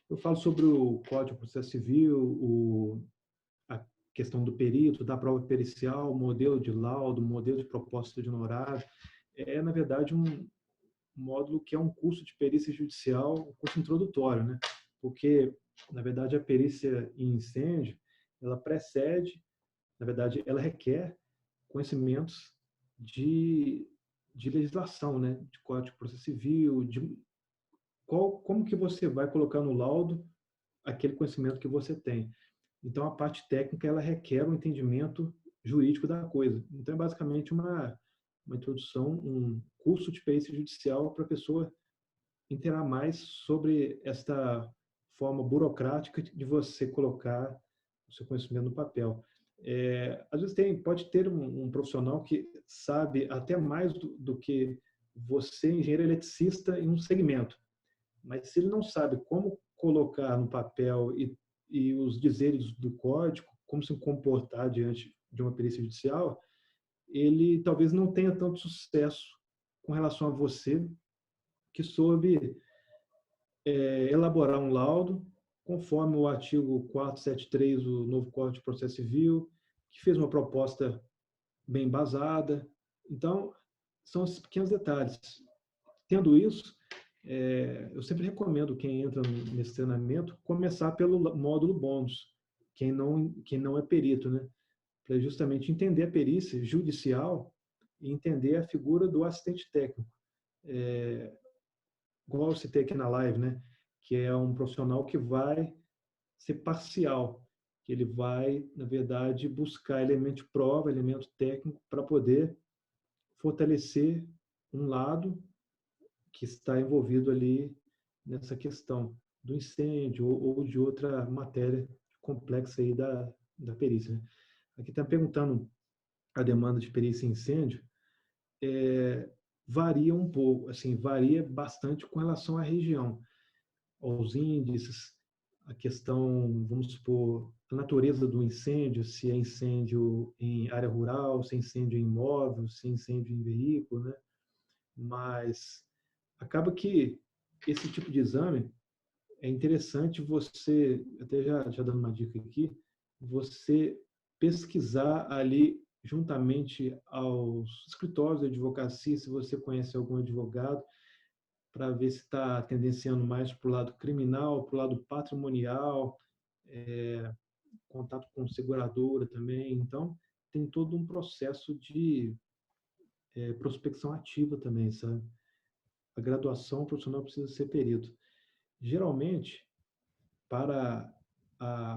eu falo sobre o Código de Processo Civil, a questão do perito, da prova pericial, modelo de laudo, modelo de proposta de honorário. Na verdade, um módulo que é um curso de perícia judicial, um curso introdutório, né? Porque, na verdade, a perícia em incêndio, ela precede, na verdade, ela requer conhecimentos de legislação, né? De Código de Processo Civil, como que você vai colocar no laudo aquele conhecimento que você tem. Então, a parte técnica, ela requer um entendimento jurídico da coisa. Então, é basicamente uma introdução, um curso de perícia judicial para a pessoa inteirar mais sobre esta forma burocrática de você colocar o seu conhecimento no papel. Às vezes pode ter um profissional que sabe até mais do que você, engenheiro eletricista, em um segmento. Mas se ele não sabe como colocar no papel e os dizeres do código, como se comportar diante de uma perícia judicial, ele talvez não tenha tanto sucesso com relação a você, que soube elaborar um laudo conforme o artigo 473 do novo Código de Processo Civil, que fez uma proposta bem embasada. Então, são esses pequenos detalhes. Tendo isso, eu sempre recomendo quem entra nesse treinamento começar pelo módulo bônus, quem não é perito, né? Para justamente entender a perícia judicial e entender a figura do assistente técnico. Igual eu citei aqui na live, né? Que é um profissional que vai ser parcial, que ele vai, na verdade, buscar elemento de prova, elemento técnico, para poder fortalecer um lado que está envolvido ali nessa questão do incêndio ou de outra matéria complexa aí da perícia. Aqui está perguntando a demanda de perícia em incêndio, varia um pouco, assim, varia bastante com relação à região, aos índices, a questão, vamos supor, a natureza do incêndio, se é incêndio em área rural, se é incêndio em imóvel, se é incêndio em veículo, né? Mas acaba que esse tipo de exame é interessante você, até já dando uma dica aqui, você pesquisar ali juntamente aos escritórios de advocacia, se você conhece algum advogado, para ver se está tendenciando mais para o lado criminal, para o lado patrimonial, contato com seguradora também. Então, tem todo um processo de prospecção ativa também, sabe? A graduação profissional precisa ser perito. Geralmente, para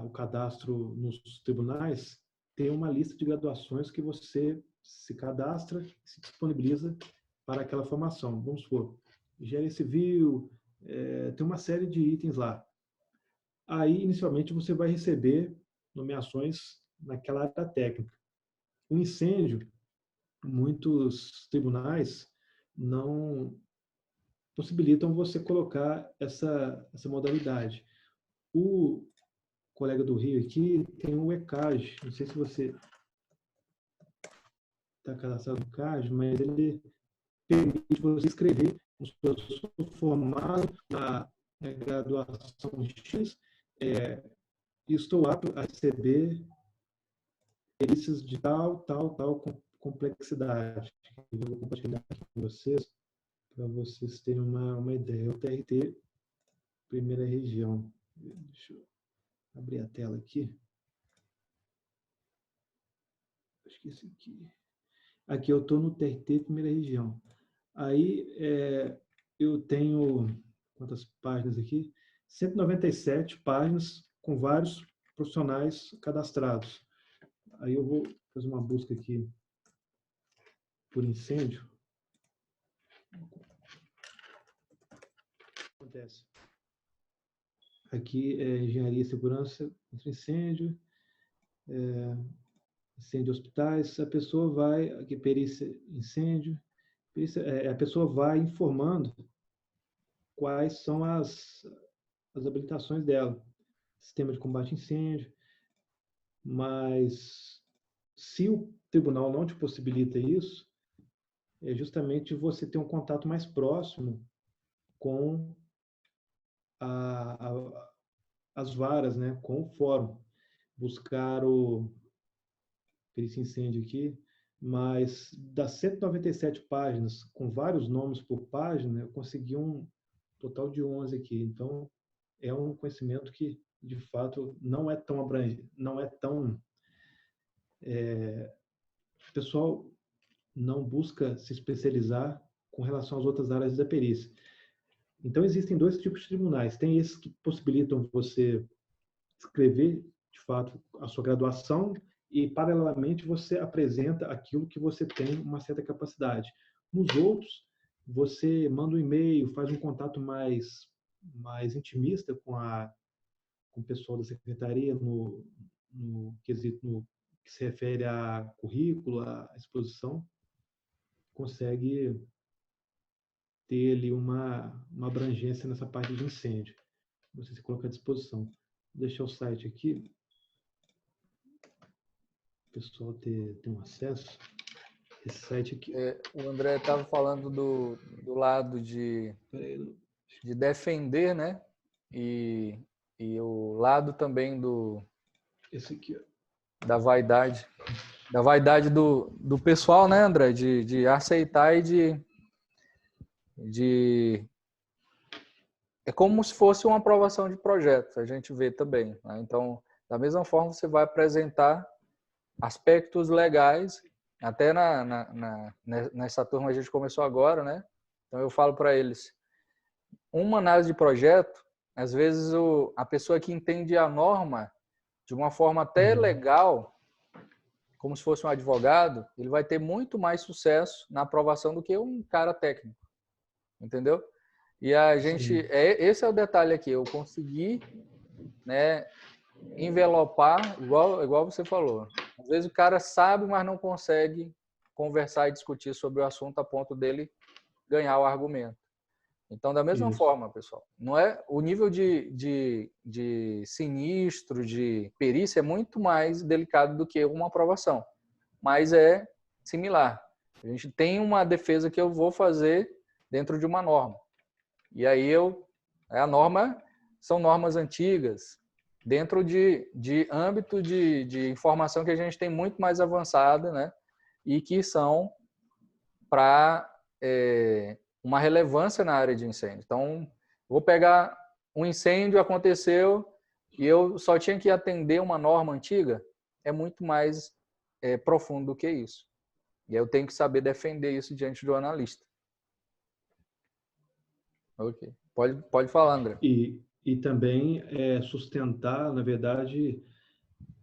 o cadastro nos tribunais, tem uma lista de graduações que você se cadastra e se disponibiliza para aquela formação. Vamos supor, engenharia civil, tem uma série de itens lá. Aí, inicialmente, você vai receber nomeações naquela área técnica. O incêndio, muitos tribunais não possibilitam você colocar essa modalidade. O colega do Rio aqui tem o ECAG, não sei se você está cadastrado no ECAG, mas ele permite você escrever o seu formado na graduação X, estou apto a receber perícias de tal complexidade. Eu vou compartilhar aqui com vocês, para vocês terem uma ideia. O TRT, primeira região. Deixa eu abrir a tela aqui. Acho que esse aqui. Aqui eu estou no TRT, primeira região. Aí eu tenho, quantas páginas aqui? 197 páginas com vários profissionais cadastrados. Aí eu vou fazer uma busca aqui por incêndio. Acontece. Aqui é engenharia e segurança contra incêndio, incêndio de hospitais. A pessoa vai, aqui perícia incêndio, a pessoa vai informando quais são as habilitações dela. Sistema de combate a incêndio. Mas se o tribunal não te possibilita isso, é justamente você ter um contato mais próximo com as varas, né, com o fórum. Buscar esse incêndio aqui, mas das 197 páginas, com vários nomes por página, eu consegui um total de 11 aqui. Então, é um conhecimento que, de fato, não é tão abrangente, não é tão... o pessoal não busca se especializar com relação às outras áreas da perícia. Então, existem dois tipos de tribunais. Tem esses que possibilitam você escrever, de fato, a sua graduação e, paralelamente, você apresenta aquilo que você tem uma certa capacidade. Nos outros, você manda um e-mail, faz um contato mais intimista com o pessoal da secretaria no quesito que se refere a currículo, a exposição, consegue ter ali uma abrangência nessa parte de incêndio. Você se coloca à disposição. Vou deixar o site aqui, o pessoal ter um acesso. Esse site aqui. O André estava falando do lado de defender, né? E o lado também esse aqui, da vaidade. Da vaidade do pessoal, né, André? De aceitar e é como se fosse uma aprovação de projeto, a gente vê também, né? Então, da mesma forma, você vai apresentar aspectos legais, até nessa turma a gente começou agora, né? Então, eu falo para eles, uma análise de projeto, às vezes a pessoa que entende a norma de uma forma até legal, como se fosse um advogado, ele vai ter muito mais sucesso na aprovação do que um cara técnico. Entendeu? E a gente... esse é o detalhe aqui. Eu consegui, né, envelopar, igual você falou. Às vezes o cara sabe, mas não consegue conversar e discutir sobre o assunto a ponto dele ganhar o argumento. Então, da mesma forma, pessoal, não é o nível de sinistro, de perícia é muito mais delicado do que uma aprovação, mas é similar. A gente tem uma defesa que eu vou fazer dentro de uma norma. E aí a norma são normas antigas, dentro de âmbito de informação que a gente tem muito mais avançada, né? E que são para uma relevância na área de incêndio. Então, vou pegar um incêndio, aconteceu, e eu só tinha que atender uma norma antiga, é muito mais profundo do que isso. E eu tenho que saber defender isso diante do analista. Ok. Pode falar, André. E também sustentar, na verdade,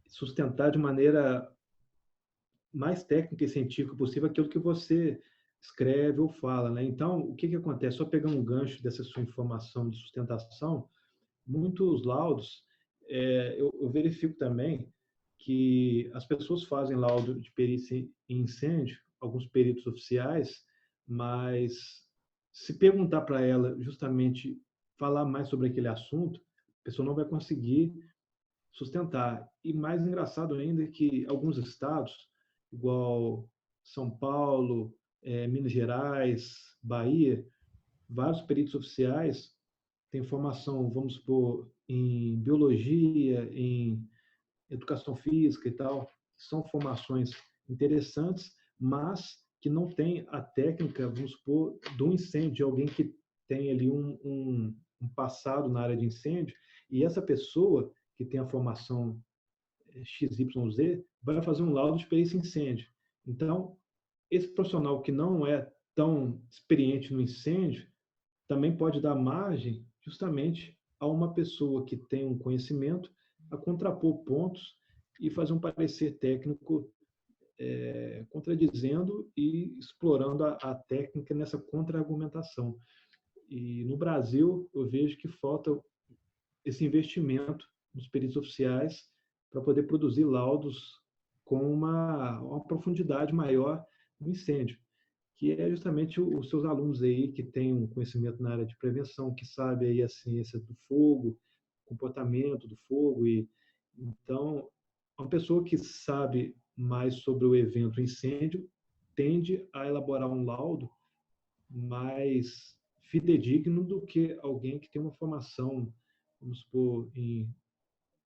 sustentar de maneira mais técnica e científica possível aquilo que você escreve ou fala, né? Então, o que acontece? Só pegando um gancho dessa sua informação de sustentação, muitos laudos, eu verifico também que as pessoas fazem laudo de perícia em incêndio, alguns peritos oficiais, mas se perguntar para ela justamente falar mais sobre aquele assunto, a pessoa não vai conseguir sustentar. E mais engraçado ainda é que alguns estados, igual São Paulo, Minas Gerais, Bahia, vários peritos oficiais têm formação, vamos supor, em biologia, em educação física e tal, são formações interessantes, mas que não tem a técnica, vamos supor, do incêndio, de alguém que tem ali um passado na área de incêndio, e essa pessoa que tem a formação XYZ vai fazer um laudo de perícia em incêndio. Então, esse profissional que não é tão experiente no incêndio também pode dar margem justamente a uma pessoa que tem um conhecimento a contrapor pontos e fazer um parecer técnico contradizendo e explorando a técnica nessa contra-argumentação. E no Brasil, eu vejo que falta esse investimento nos peritos oficiais para poder produzir laudos com uma profundidade maior no incêndio, que é justamente os seus alunos aí que têm um conhecimento na área de prevenção, que sabe aí a ciência do fogo, comportamento do fogo, e então uma pessoa que sabe mais sobre o evento incêndio tende a elaborar um laudo mais fidedigno do que alguém que tem uma formação, vamos supor, em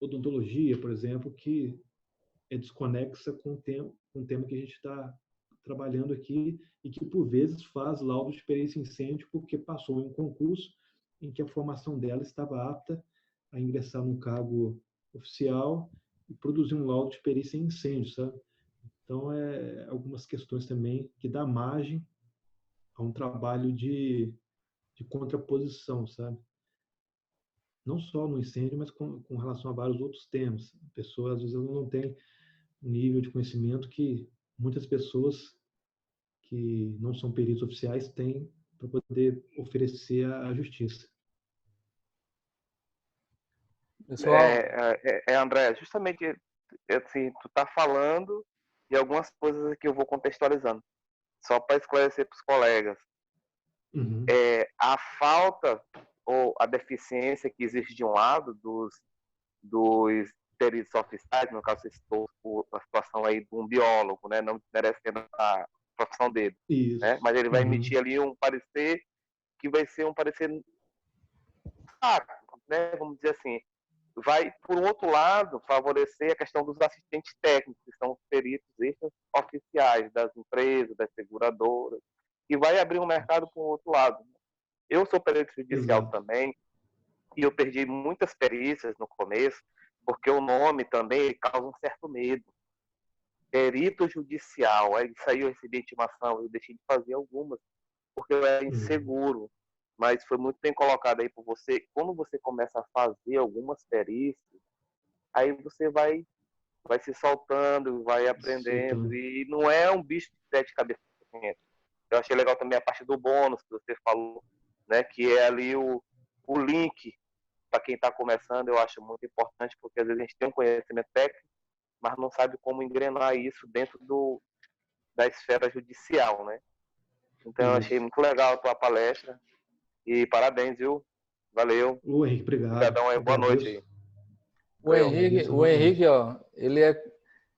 odontologia, por exemplo, que é desconexa com o tema que a gente está trabalhando aqui e que, por vezes, faz laudo de perícia em incêndio porque passou em um concurso em que a formação dela estava apta a ingressar num cargo oficial e produzir um laudo de perícia em incêndio, sabe? Então, algumas questões também que dá margem a um trabalho de contraposição, sabe? Não só no incêndio, mas com relação a vários outros temas. A pessoa, às vezes, ela não tem um nível de conhecimento que muitas pessoas que não são peritos oficiais têm para poder oferecer à justiça. Pessoal... André, justamente assim, tu tá falando de algumas coisas que eu vou contextualizando, só para esclarecer para os colegas. Uhum. A falta ou a deficiência que existe de um lado dos peritos oficiais, no caso, você citou a situação aí de um biólogo, né, não merecendo a profissão dele, né, mas ele vai emitir ali um parecer que vai ser um parecer né, vamos dizer assim, vai, por outro lado, favorecer a questão dos assistentes técnicos, que são os peritos oficiais das empresas, das seguradoras, e vai abrir um mercado para o outro lado. Eu sou perito judicial também, e eu perdi muitas perícias no começo, porque o nome também causa um certo medo. Perito judicial, aí saiu eu recebi intimação, eu deixei de fazer algumas, porque eu era inseguro. Mas foi muito bem colocado aí por você. Quando você começa a fazer algumas perícias, aí você vai se soltando, vai aprendendo. E não é um bicho de 7 cabeças. Eu achei legal também a parte do bônus que você falou, né? Que é ali o link para quem está começando. Eu acho muito importante, porque às vezes a gente tem um conhecimento técnico, mas não sabe como engrenar isso dentro da esfera judicial, né? Então, eu achei muito legal a tua palestra. E parabéns, viu? Valeu. Ô, Henrique, obrigado. Obrigadão aí, boa noite aí. O Henrique, ó, ele é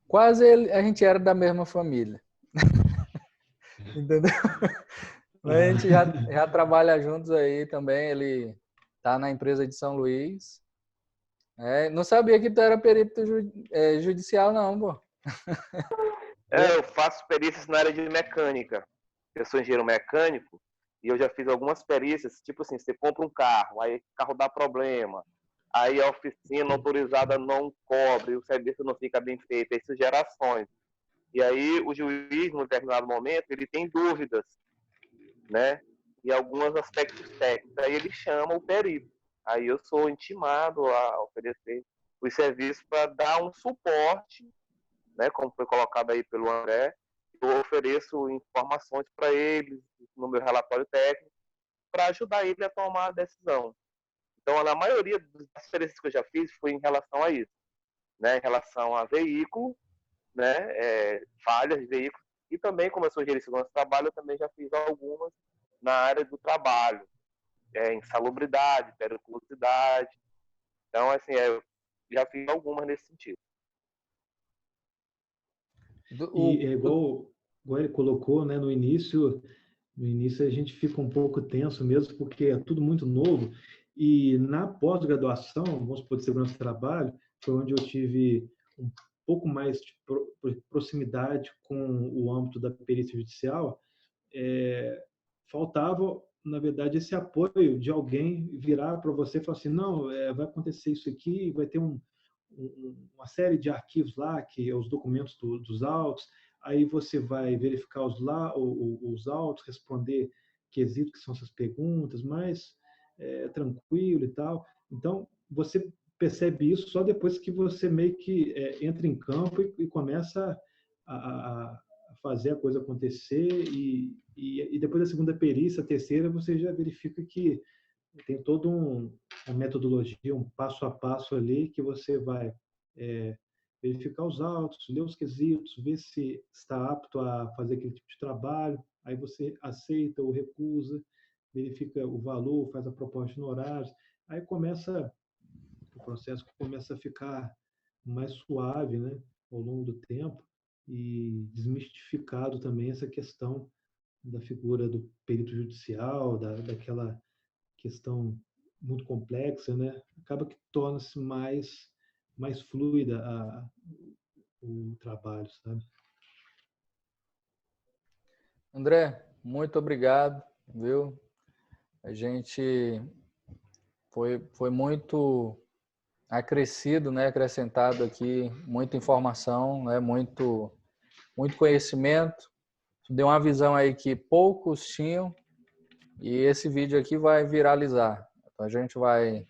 quase a gente era da mesma família. Entendeu? Mas a gente já trabalha juntos aí também. Ele tá na empresa de São Luís. Não sabia que tu era perito judicial, não, pô. Eu faço perícias na área de mecânica. Eu sou engenheiro mecânico e eu já fiz algumas perícias, tipo assim, você compra um carro, aí o carro dá problema, aí a oficina autorizada não cobre, o serviço não fica bem feito, isso gera ações. E aí o juiz, num determinado momento, ele tem dúvidas, né? E alguns aspectos técnicos. Aí ele chama o perito. Aí eu sou intimado a oferecer os serviços para dar um suporte, né? Como foi colocado aí pelo André. Eu ofereço informações para eles no meu relatório técnico para ajudar ele a tomar a decisão. Então, na maioria das experiências que eu já fiz foi em relação a isso. né, em relação a veículo, né, falhas de veículo, e também, como eu sou gerente de segurança do trabalho, eu também já fiz algumas na área do trabalho, insalubridade, periculosidade. Então, assim, eu já fiz algumas nesse sentido. E é igual ele colocou, né, no início a gente fica um pouco tenso mesmo, porque é tudo muito novo. E na pós-graduação, vamos supor, de segurança do trabalho, foi onde eu tive um pouco mais de proximidade com o âmbito da perícia judicial. Faltava, na verdade, esse apoio de alguém virar para você e falar assim, não, vai acontecer isso aqui, vai ter uma série de arquivos lá, que é os documentos dos autos, aí você vai verificar os autos, responder quesitos que são essas perguntas, mas tranquilo e tal. Então, você percebe isso só depois que você meio que entra em campo e começa a fazer a coisa acontecer, e depois da segunda perícia, a terceira, você já verifica que tem toda uma metodologia, um passo a passo ali, que você vai verificar os autos, ler os quesitos, ver se está apto a fazer aquele tipo de trabalho, aí você aceita ou recusa, verifica o valor, faz a proposta de honorários, aí o processo começa a ficar mais suave, né, ao longo do tempo, e desmistificado também essa questão da figura do perito judicial, daquela questão muito complexa, né? Acaba que torna-se mais fluida o trabalho, sabe? André, muito obrigado, viu? A gente foi muito acrescido, né? Acrescentado aqui, muita informação, né? Muito conhecimento. Deu uma visão aí que poucos tinham, e esse vídeo aqui vai viralizar. Então a gente vai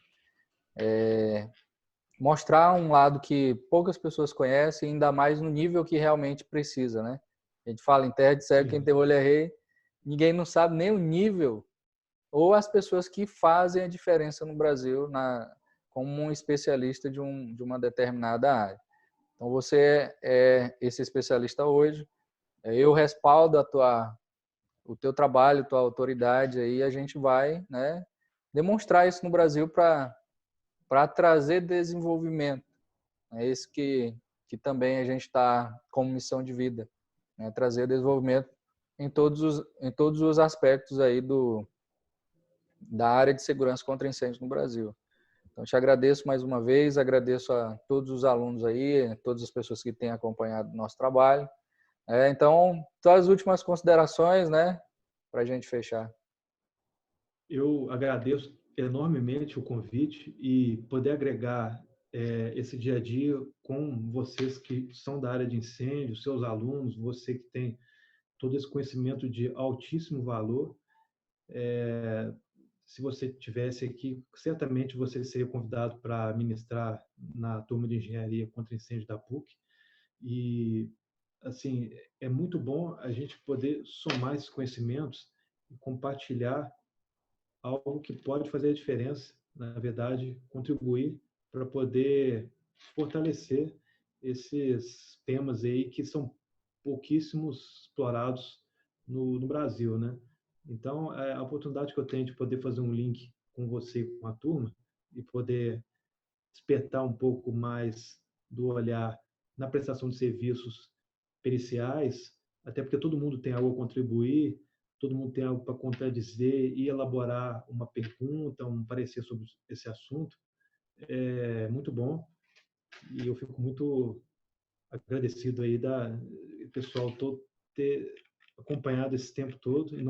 mostrar um lado que poucas pessoas conhecem, ainda mais no nível que realmente precisa, né? A gente fala em terra de cego, quem tem olho é rei. Ninguém não sabe nem o nível ou as pessoas que fazem a diferença no Brasil como um especialista de uma determinada área. Então você é esse especialista hoje. Eu respaldo o teu trabalho, tua autoridade aí, a gente vai, né, demonstrar isso no Brasil para trazer desenvolvimento. É isso que também a gente está como missão de vida, né, trazer desenvolvimento em todos os aspectos aí da área de segurança contra incêndios no Brasil. Então, te agradeço mais uma vez, agradeço a todos os alunos aí, todas as pessoas que têm acompanhado o nosso trabalho. Então, as últimas considerações, né, para a gente fechar. Eu agradeço enormemente o convite e poder agregar esse dia a dia com vocês que são da área de incêndio, seus alunos, você que tem todo esse conhecimento de altíssimo valor. Se você tivesse aqui, certamente você seria convidado para ministrar na turma de engenharia contra incêndio da PUC. E, assim, é muito bom a gente poder somar esses conhecimentos e compartilhar algo que pode fazer a diferença, na verdade, contribuir para poder fortalecer esses temas aí que são pouquíssimos explorados no Brasil, né? Então, a oportunidade que eu tenho de poder fazer um link com você, com a turma, e poder despertar um pouco mais do olhar na prestação de serviços periciais, até porque todo mundo tem algo a contribuir, todo mundo tem algo para contradizer e elaborar uma pergunta, um parecer sobre esse assunto, é muito bom. E eu fico muito agradecido aí da pessoal todo ter acompanhado esse tempo todo, e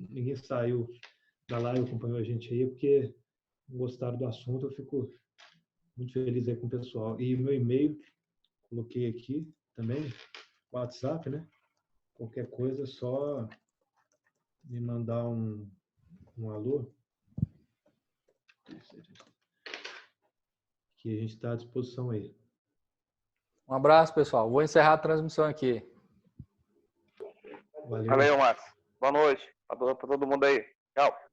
ninguém saiu da live, acompanhou a gente aí, porque gostaram do assunto. Eu fico muito feliz aí com o pessoal. E o meu e-mail, coloquei aqui também, WhatsApp, né? Qualquer coisa, é só me mandar um alô, que a gente está à disposição aí. Um abraço, pessoal. Vou encerrar a transmissão aqui. Valeu, Márcio. Boa noite para todo mundo aí. Tchau.